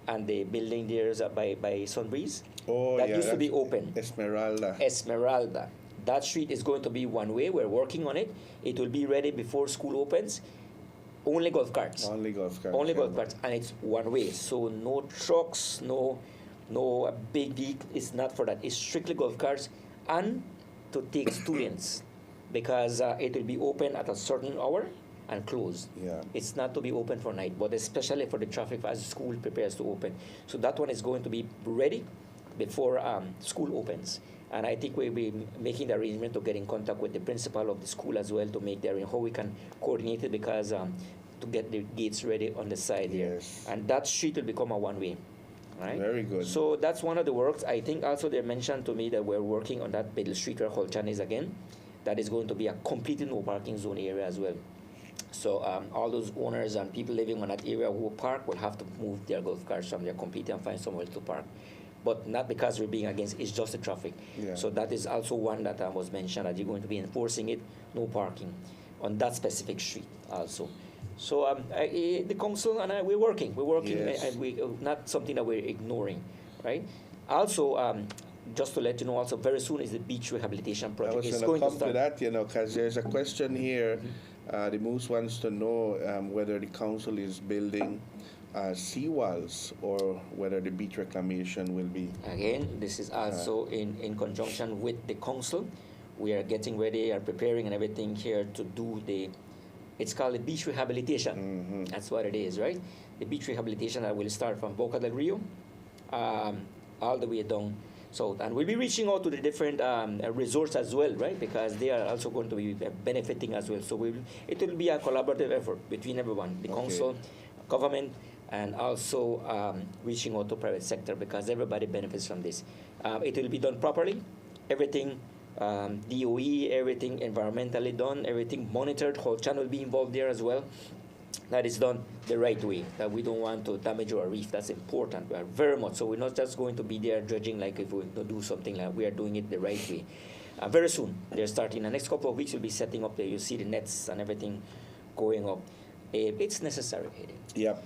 and the building there by Sunbreeze. Oh, that yeah, used to be open. Esmeralda. That street is going to be one way. We're working on it. It will be ready before school opens. Only golf carts. Only golf carts. Only golf carts, and it's one way. So no trucks, no big vehicle. It's not for that. It's strictly golf carts, and to take students, because it will be open at a certain hour and closed. Yeah. It's not to be open for night, but especially for the traffic as school prepares to open. So that one is going to be ready before school opens. And I think we'll be making the arrangement to get in contact with the principal of the school as well to make the how we can coordinate it, because to get the gates ready on the side here. And that street will become a one-way. Right? Very good. So that's one of the works. I think also they mentioned to me that we're working on that middle street where Holchan is again. That is going to be a completely no parking zone area as well. So all those owners and people living on that area who park will have to move their golf carts from there completely and find somewhere to park. But not because we're being against, it's just the traffic. Yeah. So that is also one that was mentioned, that you're going to be enforcing it, no parking on that specific street also. So the council and I, we're working, Yes. and we not something that we're ignoring, right? Also, just to let you know, also very soon is the beach rehabilitation project. I was going to come to that, because there's a question here. The Moose wants to know whether the council is building seawalls or whether the beach reclamation will be. Again, this is also in conjunction with the council. We are getting ready, are preparing and everything here to do it's called the beach rehabilitation. That's what it is, right? The beach rehabilitation that will start from Boca del Rio all the way down south. And we'll be reaching out to the different resorts as well, right? Because they are also going to be benefiting as well. So it will be a collaborative effort between everyone, the council, government, and also reaching out to private sector, because everybody benefits from this. It will be done properly. Everything DOE, everything environmentally done, everything monitored. Whole channel will be involved there as well. That is done the right way, that we don't want to damage our reef. That's important. We are very much so. We're not just going to be there dredging like if we do something, like we are doing it the right way. Very soon, they're starting. The next couple of weeks, we'll be setting up there. You see the nets and everything going up. It's necessary. Yep.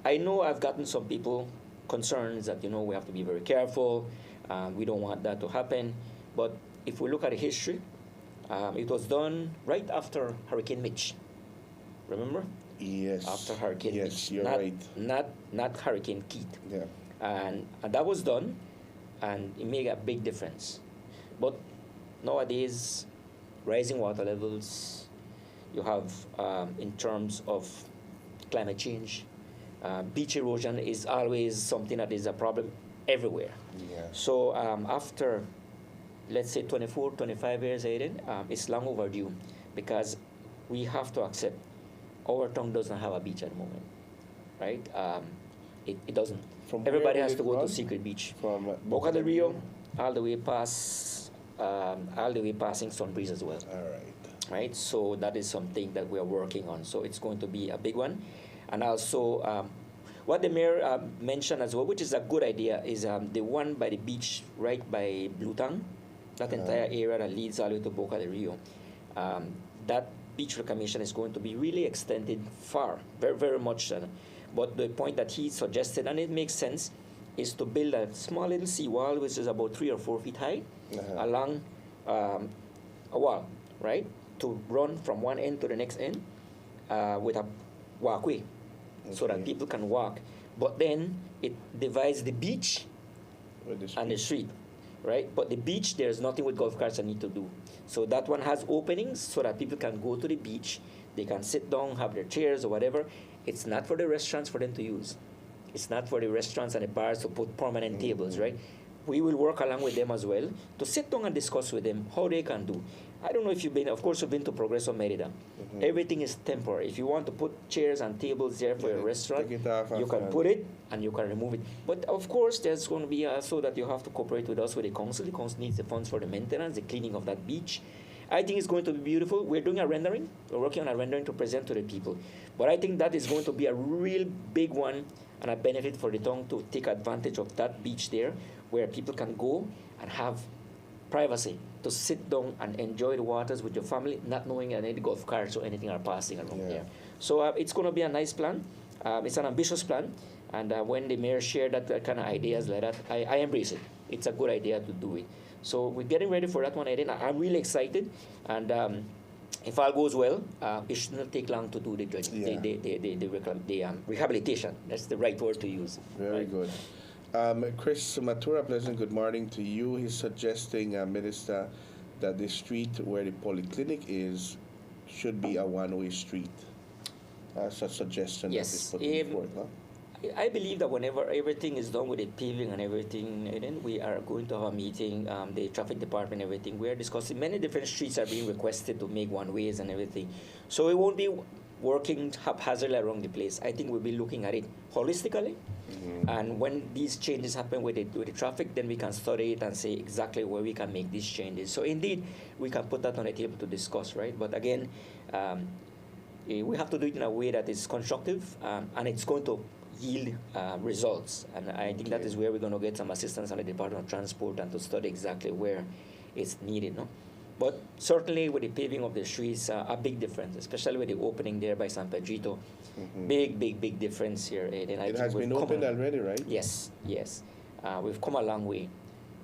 I know I've gotten some people concerns that, we have to be very careful. We don't want that to happen. But if we look at the history, it was done right after Hurricane Mitch. Remember? Yes. After Hurricane Mitch. Yes, you're right. Not Hurricane Keith. Yeah. And that was done, and it made a big difference. But nowadays, rising water levels, you have in terms of climate change, beach erosion is always something that is a problem everywhere. Yeah. So after, let's say 24, 25 years, Aiden, it's long overdue, because we have to accept our town doesn't have a beach at the moment, right? It doesn't. Everybody has to go to Secret Beach. From Boca del Rio, all the way passing Sunbreeze as well. All right. Right, so that is something that we are working on. So it's going to be a big one. And also, what the mayor mentioned as well, which is a good idea, is the one by the beach right by Blutang, that entire area that leads all the way to Boca del Rio. That beach reclamation is going to be really extended far, very, very much. But the point that he suggested, and it makes sense, is to build a small little seawall, which is about 3 or 4 feet high, along a wall, right? To run from one end to the next end with a walkway, so that people can walk. But then it divides the beach and the street, right? But the beach, there's nothing with golf carts that need to do. So that one has openings so that people can go to the beach, they can sit down, have their chairs or whatever. It's not for the restaurants for them to use. It's not for the restaurants and the bars to put permanent tables, right? We will work along with them as well to sit down and discuss with them how they can do. I don't know if you've been, of course, you've been to Progreso Merida. Everything is temporary. If you want to put chairs and tables there for a restaurant, you can put it and you can remove it. But of course, there's going to be also that you have to cooperate with us with the council. The council needs the funds for the maintenance, the cleaning of that beach. I think it's going to be beautiful. We're doing a rendering. We're working on a rendering to present to the people. But I think that is going to be a real big one and a benefit for the town to take advantage of that beach there, where people can go and have privacy to sit down and enjoy the waters with your family, not knowing any golf carts or anything are passing around there. So it's going to be a nice plan. It's an ambitious plan. And when the mayor shared that kind of ideas like that, I embrace it. It's a good idea to do it. So we're getting ready for that one, Aiden. I'm really excited. And if all goes well, it should not take long to do the rehabilitation. That's the right word to use. Very good. Chris Matura, pleasant good morning to you. He's suggesting, Minister, that the street where the polyclinic is should be a one-way street. That's a suggestion that is put forth. Huh? I believe that whenever everything is done with the paving and everything, then we are going to have a meeting, the traffic department, everything. We are discussing many different streets are being requested to make one ways and everything. So it won't be working haphazardly around the place. I think we'll be looking at it holistically. And when these changes happen with the traffic, then we can study it and say exactly where we can make these changes. So indeed, we can put that on the table to discuss, right? But again, we have to do it in a way that is constructive and it's going to yield results. And I think that is where we're going to get some assistance on the Department of Transport and to study exactly where it's needed, no? But certainly with the paving of the streets, a big difference, especially with the opening there by San Pedrito. Big difference here. It has been opened already, right? Yes. We've come a long way.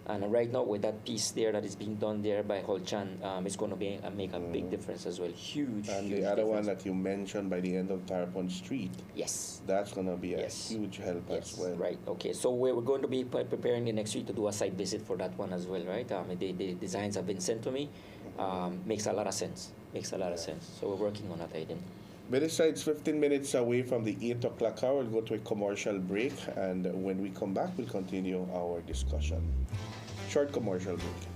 And right now with that piece there that is being done there by Holchan, it's going to make a big difference as well. Huge. And huge the other difference. one that you mentioned by the end of Tarpon Street. Yes. That's going to be a huge help as well. Right. Okay. So we're going to be preparing the next week to do a site visit for that one as well, right? The designs have been sent to me. Makes a lot of sense. So we're working on that, Aiden. Minister, it's 15 minutes away from the 8 o'clock hour. We'll go to a commercial break, and when we come back, we'll continue our discussion. Short commercial break.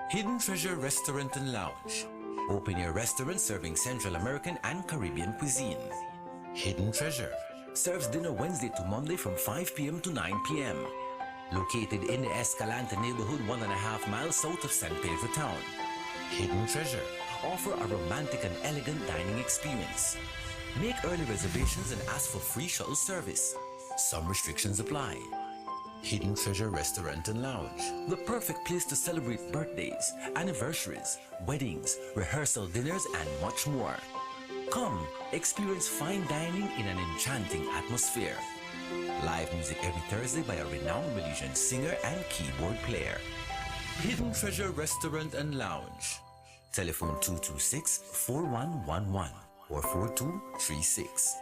Hidden Treasure Restaurant and Lounge. Open air restaurant serving Central American and Caribbean cuisine. Hidden Treasure serves dinner Wednesday to Monday from 5 p.m. to 9 p.m. Located in the Escalante neighborhood 1.5 miles south of San Pedro town. Hidden Treasure offer a romantic and elegant dining experience. Make early reservations and ask for free shuttle service. Some restrictions apply. Hidden Treasure Restaurant and Lounge, the perfect place to celebrate birthdays, anniversaries, weddings, rehearsal dinners, and much more. Come, experience fine dining in an enchanting atmosphere. Live music every Thursday by a renowned Malaysian singer and keyboard player. Hidden Treasure Restaurant and Lounge. Telephone 226-4111 or 4236.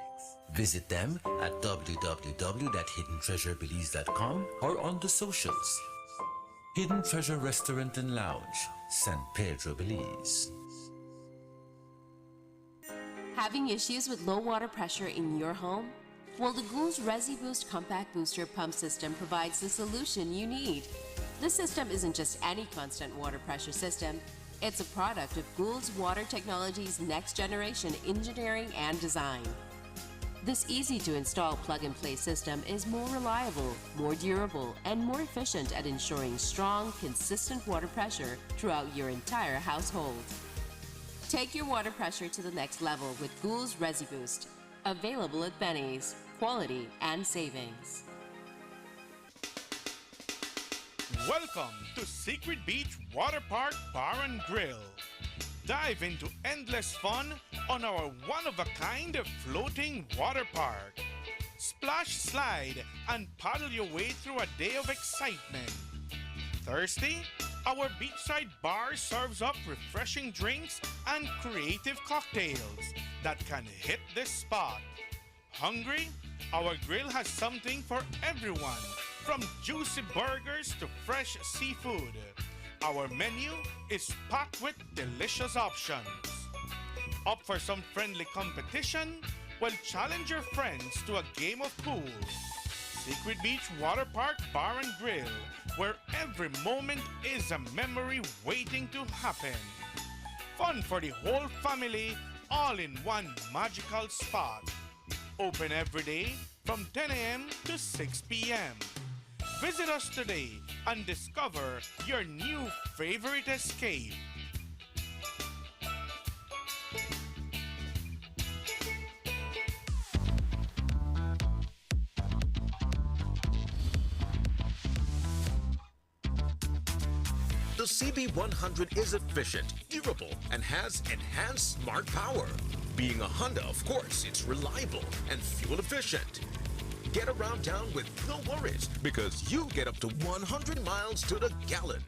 Visit them at www.hiddentreasurebelize.com or on the socials. Hidden Treasure Restaurant and Lounge, San Pedro, Belize. Having issues with low water pressure in your home? Well, the Goulds Resi Boost Compact Booster Pump System provides the solution you need. This system isn't just any constant water pressure system. It's a product of Goulds Water Technology's next generation engineering and design. This easy-to-install plug-and-play system is more reliable, more durable, and more efficient at ensuring strong, consistent water pressure throughout your entire household. Take your water pressure to the next level with Goulds Resi Boost. Available at Benny's. Quality and savings. Welcome to Secret Beach Water Park Bar and Grill. Dive into endless fun on our one-of-a-kind floating water park. Splash, slide, and paddle your way through a day of excitement. Thirsty? Our beachside bar serves up refreshing drinks and creative cocktails that can hit the spot. Hungry? Our grill has something for everyone, from juicy burgers to fresh seafood. Our menu is packed with delicious options. Up for some friendly competition? Well, challenge your friends to a game of pool. Secret Beach Water Park Bar and Grill, where every moment is a memory waiting to happen. Fun for the whole family, all in one magical spot. Open every day from 10 a.m. to 6 p.m. Visit us today and discover your new favorite escape. The CB100 is efficient, durable, and has enhanced smart power. Being a Honda, of course, it's reliable and fuel efficient. Get around town with no worries because you get up to 100 miles to the gallon.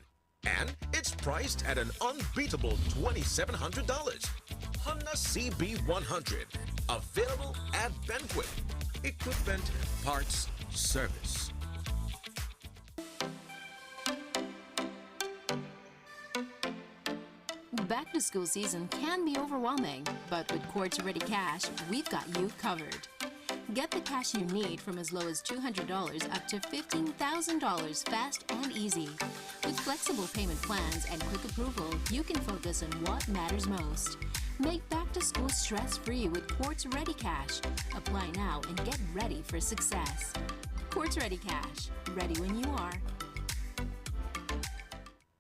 And it's priced at an unbeatable $2,700. Honda CB100, available at Banquet. Equipment, parts, service. Back to school season can be overwhelming, but with Quartz Ready Cash, we've got you covered. Get the cash you need from as low as $200 up to $15,000 fast and easy. With flexible payment plans and quick approval, you can focus on what matters most. Make back to school stress-free with Quartz Ready Cash. Apply now and get ready for success. Quartz Ready Cash. Ready when you are.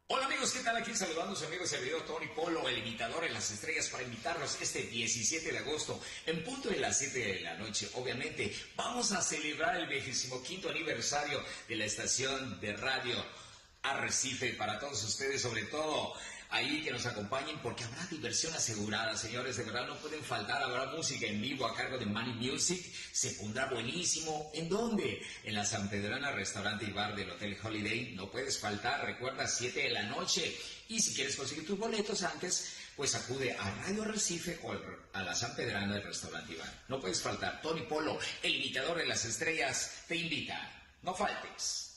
Hola amigos, ¿qué tal? Aquí saludando a su amigo y servidor Tony Polo, el imitador en las estrellas, para invitarlos este 17 de agosto, en punto de las 7 de la noche. Obviamente, vamos a celebrar el 25º aniversario de la estación de radio Arrecife. Para todos ustedes, sobre todo ahí que nos acompañen, porque habrá diversión asegurada, señores. De verdad no pueden faltar. Habrá música en vivo a cargo de Money Music. Se pondrá buenísimo. ¿En dónde? En la San Pedrana, restaurante y bar del Hotel Holiday. No puedes faltar. Recuerda, 7 de la noche. Y si quieres conseguir tus boletos antes, pues acude a Radio Arrecife o a la San Pedrana del restaurante y bar. No puedes faltar. Tony Polo, el imitador de las estrellas, te invita. No faltes.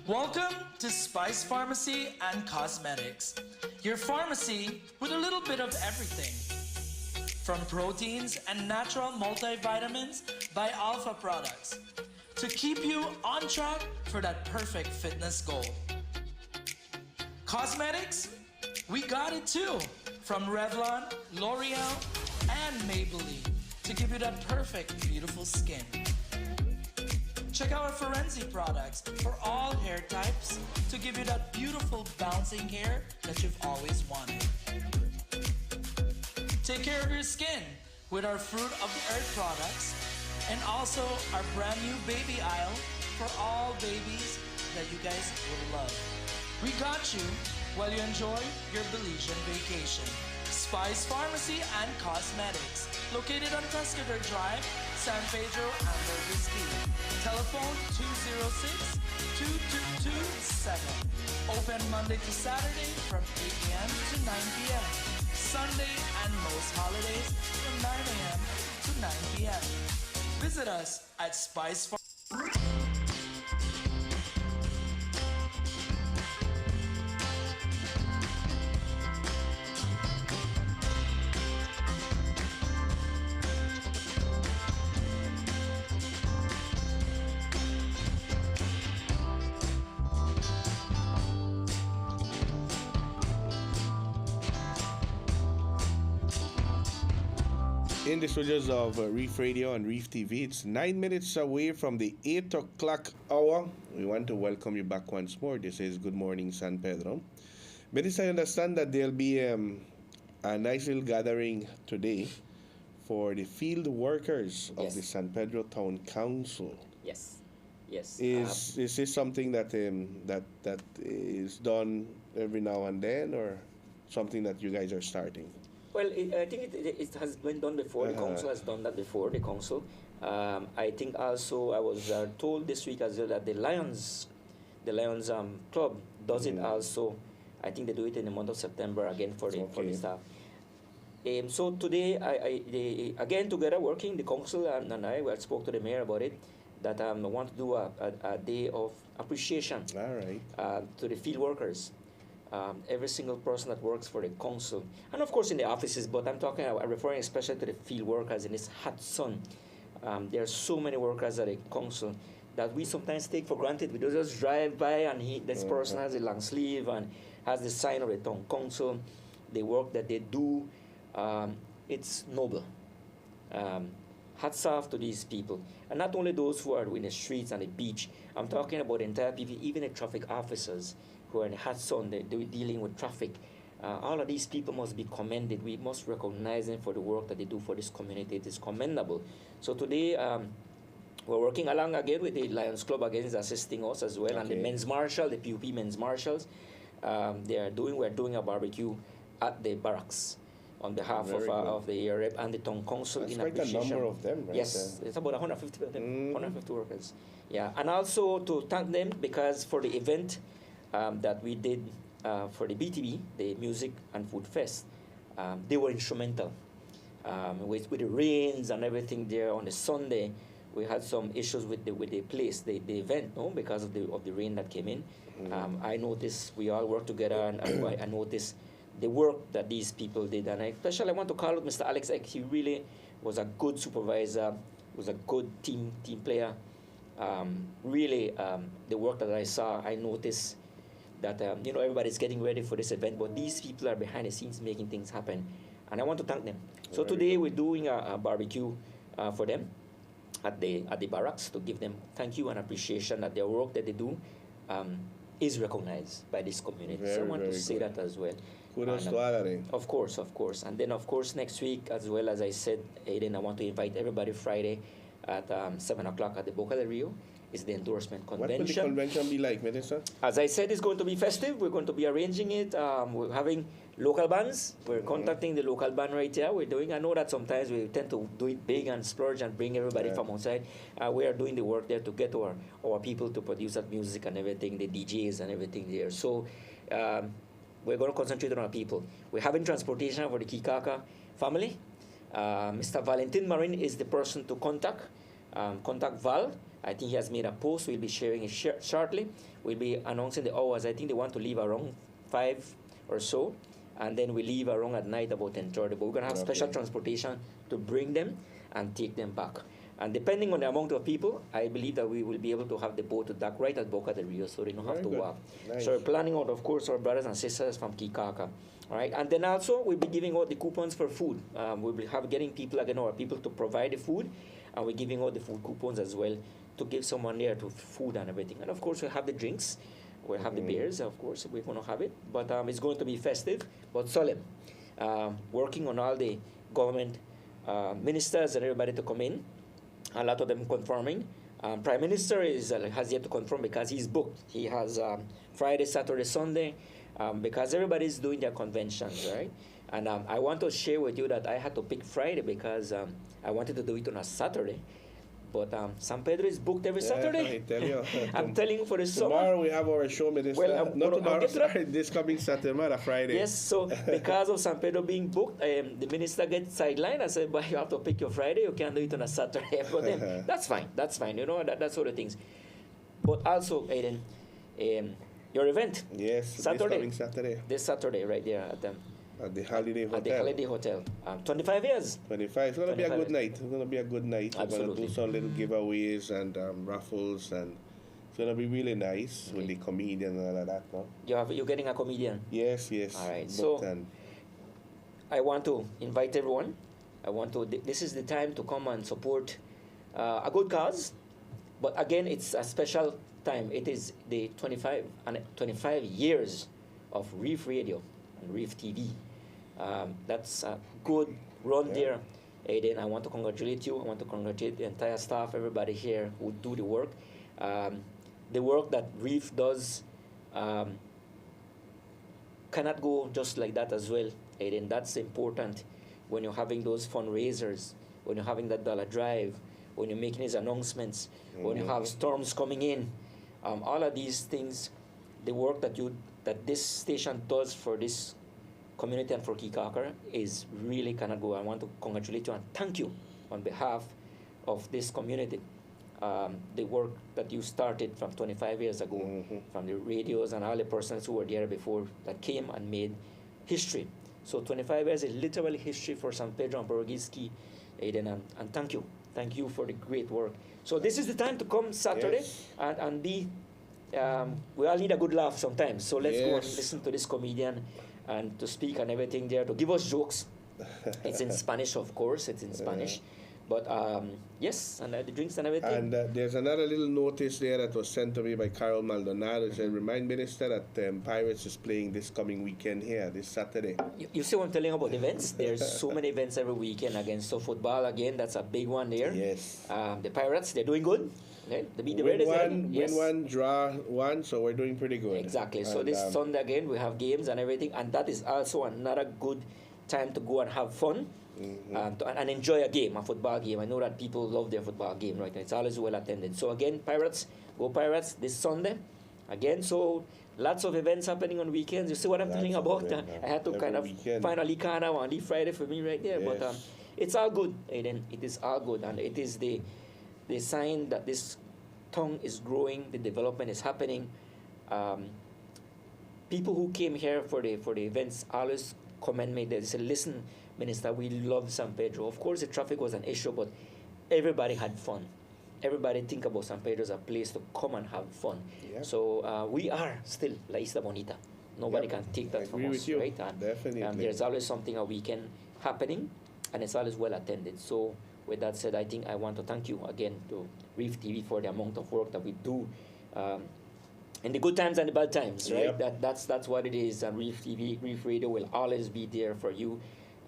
Welcome to Spice Pharmacy and Cosmetics, your pharmacy with a little bit of everything. From proteins and natural multivitamins by Alpha Products to keep you on track for that perfect fitness goal. Cosmetics, we got it too. From Revlon, L'Oreal, and Maybelline to give you that perfect, beautiful skin. Check out our Forensi products for all hair types to give you that beautiful bouncing hair that you've always wanted. Take care of your skin with our Fruit of the Earth products and also our brand new baby aisle for all babies that you guys will love. We got you while you enjoy your Belizean vacation. Spice Pharmacy and Cosmetics, located on Pescador Drive, San Pedro, and Whiskey. Telephone 206-2227. Open Monday to Saturday from 8 a.m. to 9 p.m. Sunday and most holidays from 9 a.m. to 9 p.m. Visit us at Spice Pharmacy. in the studios of Reef Radio and Reef TV. It's 9 minutes away from the 8 o'clock hour. We want to welcome you back once more. This is Good Morning San Pedro. Minister, I understand that there'll be a nice little gathering today for the field workers of the San Pedro Town Council. Yes, yes. Is this something that that is done every now and then, or something that you guys are starting? Well, I think it has been done before. The council has done that before. The council. I think also I was told this week as well that the Lions Club does it also. I think they do it in the month of September again for the staff. So today, they, again together working, the council and I spoke to the mayor about it, that I want to do a day of appreciation to the field workers. Every single person that works for the council, and of course in the offices, but I'm referring especially to the field workers in this hot sun. There are so many workers at the council that we sometimes take for granted. We just drive by and this person has a long sleeve and has the sign of the town council. The work that they do, it's noble. Hats off to these people. And not only those who are in the streets and the beach, I'm talking about the entire people, even the traffic officers who are in the hot sun, they're dealing with traffic. All of these people must be commended. We must recognize them for the work that they do for this community. It is commendable. So today, we're working along again with the Lions Club again, is assisting us as well, and the Men's Marshal, the PUP Men's Marshals. We're doing a barbecue at the barracks on behalf of the area rep and the town council. That's in quite appreciation. a number of them, right? Yes, it's about 150 of them, 150 workers. Yeah, and also to thank them because for the event that we did for the BTB, the Music and Food Fest, they were instrumental. With the rains and everything there on the Sunday, we had some issues with the place, the event, because of the rain that came in. I noticed we all worked together, and I noticed the work that these people did, and especially I want to call out Mr. Alex Eck. He really was a good supervisor, was a good team player. Really, the work that I saw, I noticed that everybody's getting ready for this event, but these people are behind the scenes making things happen, and I want to thank them. So today we're doing a barbecue for them at the barracks to give them thank you and appreciation that their work that they do is recognized by this community. So I want to say that as well. Kudos to Alare. Of course. And then, of course, next week, as well as I said, Aiden, I want to invite everybody Friday at 7 o'clock at the Boca del Rio. It's the endorsement convention. What will the convention be like, Minister? As I said, it's going to be festive. We're going to be arranging it. We're having local bands. We're contacting the local band right here. I know that sometimes we tend to do it big and splurge and bring everybody from outside. We are doing the work there to get our people to produce that music and everything, the DJs and everything there. So we're going to concentrate on our people. We're having transportation for the Kikaka family. Mr. Valentin Marin is the person to contact. Contact Val. I think he has made a post. We'll be sharing it shortly. We'll be announcing the hours. I think they want to leave around 5 or so, and then we leave around at night about 10:30. But we're going to have special transportation to bring them and take them back. And depending on the amount of people, I believe that we will be able to have the boat to dock right at Boca del Rio, so they don't have to walk. Nice. So we're planning out, of course, our brothers and sisters from Kikaka. All right, and then also we'll be giving out the coupons for food. We'll be getting people our people to provide the food, and we're giving out the food coupons as well to give someone there to food and everything. And of course, we'll have the drinks. We'll have the beers, of course, we're going to have it. But it's going to be festive, but solemn. Working on all the government ministers and everybody to come in. A lot of them confirming. Prime Minister has yet to confirm because he's booked. He has Friday, Saturday, Sunday, because everybody's doing their conventions, right? And I want to share with you that I had to pick Friday because I wanted to do it on a Saturday. But San Pedro is booked every Saturday. I tell you. I'm telling you for the summer. Tomorrow we have our show, Minister. Well, not tomorrow, this coming Saturday, Friday. Yes, so because of San Pedro being booked, the minister gets sidelined. I said, but you have to pick your Friday. You can't do it on a Saturday. But then, that's fine. That's fine. That sort of things. But also, Aiden, your event. Yes, Saturday. This coming Saturday. This Saturday, right there at the Holiday Hotel. At the Holiday Hotel. 25 years. 25. It's going to be a good night. It's going to be a good night. Absolutely. We're going to do some little giveaways and raffles, and it's going to be really nice with the comedian and all of that. No? You're getting a comedian? Yes. All right. So I want to invite everyone I want to. This is the time to come and support a good cause. But again, it's a special time. It is the 25 years of Reef Radio and Reef TV. That's a good run there. Aiden, I want to congratulate you. I want to congratulate the entire staff, everybody here who do the work. The work that Reef does cannot go just like that as well. Aiden, that's important when you're having those fundraisers, when you're having that dollar drive, when you're making these announcements, when you have storms coming in. All of these things, the work that this station does for this community and for Kikakar is really cannot go. I want to congratulate you and thank you on behalf of this community. The work that you started from 25 years ago, from the radios and all the persons who were there before that came and made history. So 25 years is literally history for San Pedro and Borghiski, Aiden, and thank you. Thank you for the great work. So this is the time to come Saturday and be, we all need a good laugh sometimes. So let's go and listen to this comedian and to speak and everything there, to give us jokes. It's in Spanish, of course, it's in Spanish. But yes, and the drinks and everything. And there's another little notice there that was sent to me by Carol Maldonado. It said, remind Minister that Pirates is playing this coming weekend here, this Saturday. You see what I'm telling you about events? There's so many events every weekend against so football. Again, that's a big one there. Yes. The Pirates, they're doing good. Okay? They beat the win Raiders. Win one, draw one, so we're doing pretty good. Exactly. And so this Sunday again, we have games and everything, and that is also another good time to go and have fun. And enjoy a game, a football game. I know that people love their football game, right? It's always well attended. So again, Pirates, go Pirates this Sunday. Again, so lots of events happening on weekends. You see what I'm telling you about? I had to finally kind of on the Friday for me right there. Yes. But it's all good, Aiden. It is all good. And it is the sign that this tongue is growing, the development is happening. People who came here for the events always commend me. They say, listen, Minister, we love San Pedro. Of course, the traffic was an issue, but everybody had fun. Everybody think about San Pedro as a place to come and have fun. Yep. So we are still La Isla Bonita. Nobody can take that from us, right? And, definitely. There's always something a weekend happening, and it's always well attended. So with that said, I think I want to thank you again to Reef TV for the amount of work that we do. In the good times and the bad times, right? Yep. That's what it is. And Reef TV, Reef Radio will always be there for you.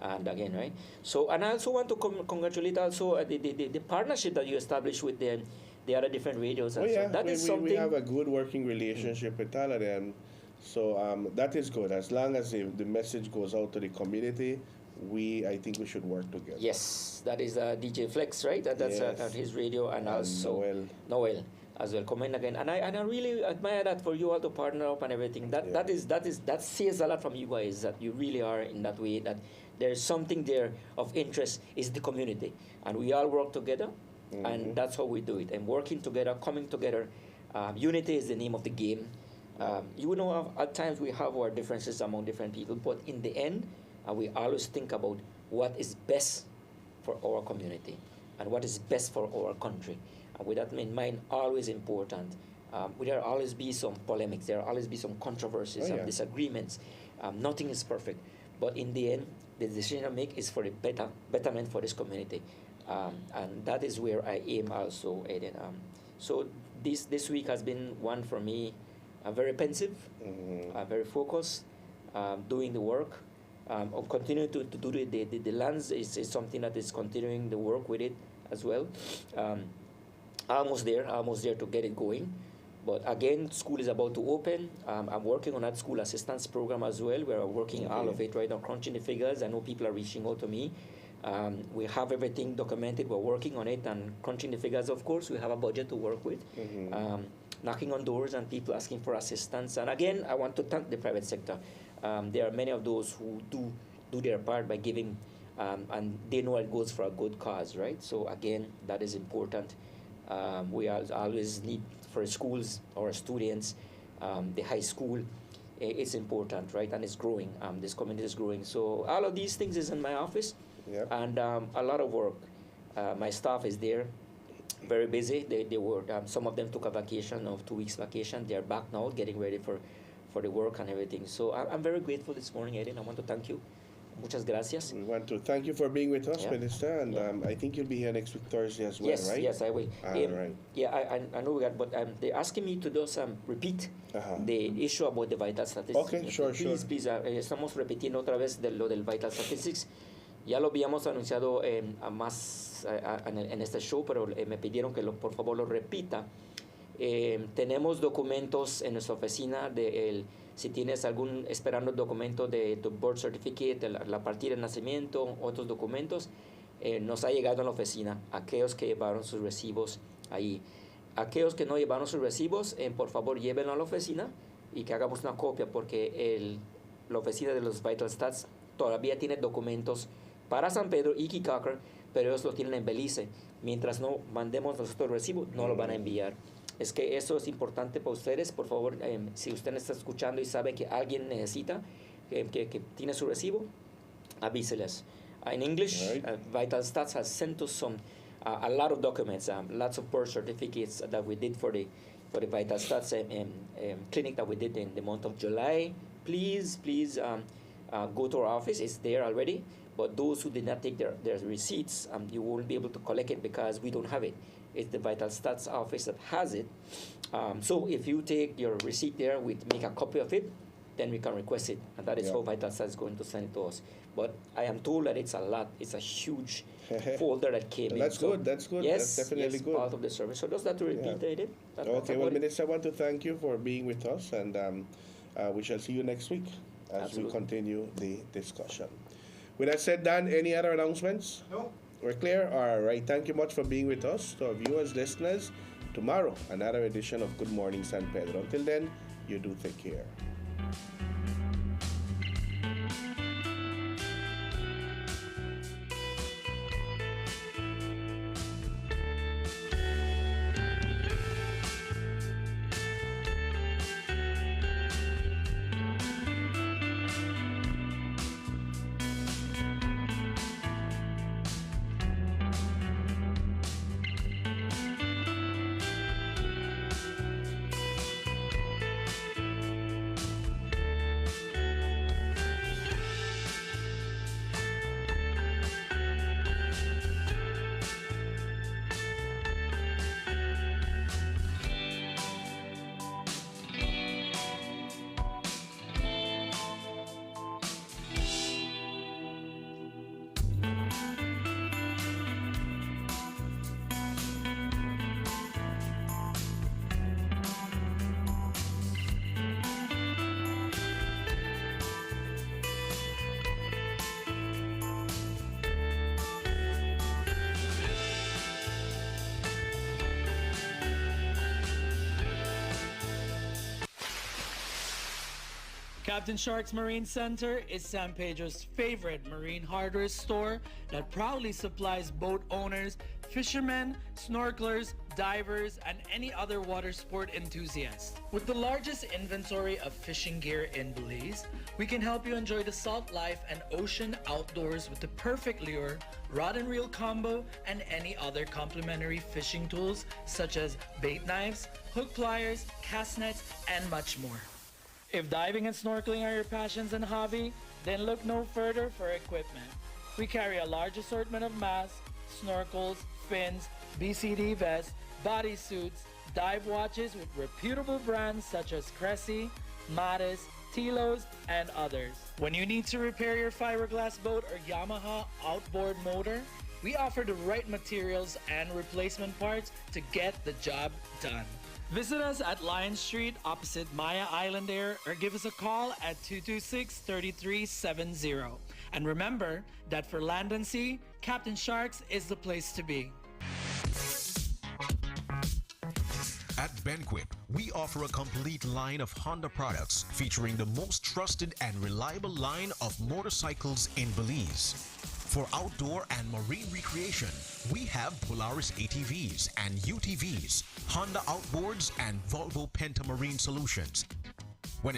And again, right? So, and I also want to congratulate also the partnership that you established with the other different radios. And so that is something. We have a good working relationship with all of them. So that is good. As long as the message goes out to the community, I think we should work together. Yes, that is DJ Flex, right? That's his radio, and also Noel as well. Comment again, and I really admire that for you all to partner up and everything. That says a lot from you guys, that you really are in that way, that there's something there of interest is the community, and we all work together, and that's how we do it. And working together, coming together, unity is the name of the game. You know, at times we have our differences among different people, but in the end, we always think about what is best for our community and what is best for our country. And with that in mind, always important. There will always be some polemics. There will always be some controversies and disagreements. Nothing is perfect. But in the end, the decision I make is for the betterment for this community. And that is where I aim also, Aiden. So this week has been one for me, very pensive, very focused, doing the work. Continuing to do the lands is something that is continuing the work with it as well. Almost there to get it going. But again, school is about to open. I'm working on that school assistance program as well. We're working all of it right now, crunching the figures. I know people are reaching out to me. We have everything documented. We're working on it and crunching the figures. Of course, we have a budget to work with. Knocking on doors and people asking for assistance. And again, I want to thank the private sector. There are many of those who do their part by giving, and they know it goes for a good cause, right? So again, that is important. We always need for schools or students, the high school, it's important, right? And it's growing. This community is growing. So all of these things is in my office, and a lot of work. My staff is there, very busy. They were some of them took a vacation of 2 weeks vacation. They're back now, getting ready for the work and everything. So I'm very grateful this morning, Aiden. I want to thank you. Muchas gracias. We want to thank you for being with us, Yeah. Minister, and Yeah. I think you'll be here next week Thursday as well, Yes, right? yes, I will. Right. Yeah, I know that, but they're asking me to just repeat the issue about the vital statistics. Okay, sure, Please, estamos repitiendo otra vez de lo del vital statistics. Ya lo habíamos anunciado en este show, pero me pidieron que por favor lo repita. Tenemos documentos en nuestra oficina si tienes esperando el documento de tu birth certificate, la partida de nacimiento, otros documentos, nos ha llegado a la oficina. Aquellos que llevaron sus recibos ahí. Aquellos que no llevaron sus recibos, por favor llévenlo a la oficina y que hagamos una copia, porque la oficina de los Vital Stats todavía tiene documentos para San Pedro y Kickocker, pero ellos lo tienen en Belice. Mientras no mandemos nosotros el recibo, no lo van a enviar. Es que eso es importante para ustedes. Por favor, si usted está escuchando y sabe que alguien necesita, que tiene su recibo, avíseles. In English, Vital Stats has sent us a lot of documents, lots of birth certificates that we did for the Vital Stats clinic that we did in the month of July. Please go to our office. It's there already. But those who did not take their receipts, you won't be able to collect it because we don't have it. It's the Vital Stats office that has it. So if you take your receipt there, we make a copy of it, then we can request it. And that is how Vital Stats is going to send it to us. But I am told that it's a lot. It's a huge folder that came in. That's good. Yes, that's definitely good. Part of the service. So just that to repeat, David. Okay, well, Minister, I want to thank you for being with us, and we shall see you next week as we continue the discussion. With that said, Dan, any other announcements? No. We're clear? All right. Thank you much for being with us. To our viewers, listeners, tomorrow, another edition of Good Morning San Pedro. Until then, you do take care. Captain Shark's Marine Center is San Pedro's favorite marine hardware store that proudly supplies boat owners, fishermen, snorkelers, divers, and any other water sport enthusiast. With the largest inventory of fishing gear in Belize, we can help you enjoy the salt life and ocean outdoors with the perfect lure, rod and reel combo, and any other complimentary fishing tools such as bait knives, hook pliers, cast nets, and much more. If diving and snorkeling are your passions and hobby, then look no further for equipment. We carry a large assortment of masks, snorkels, fins, BCD vests, bodysuits, dive watches with reputable brands such as Cressy, Mattis, Tilos, and others. When you need to repair your fiberglass boat or Yamaha outboard motor, we offer the right materials and replacement parts to get the job done. Visit us at Lion Street opposite Maya Island Air or give us a call at 226-3370. And remember that for land and sea, Captain Sharks is the place to be. At Benquip, we offer a complete line of Honda products featuring the most trusted and reliable line of motorcycles in Belize. For outdoor and marine recreation, we have Polaris ATVs and UTVs, Honda outboards, and Volvo Pentamarine solutions.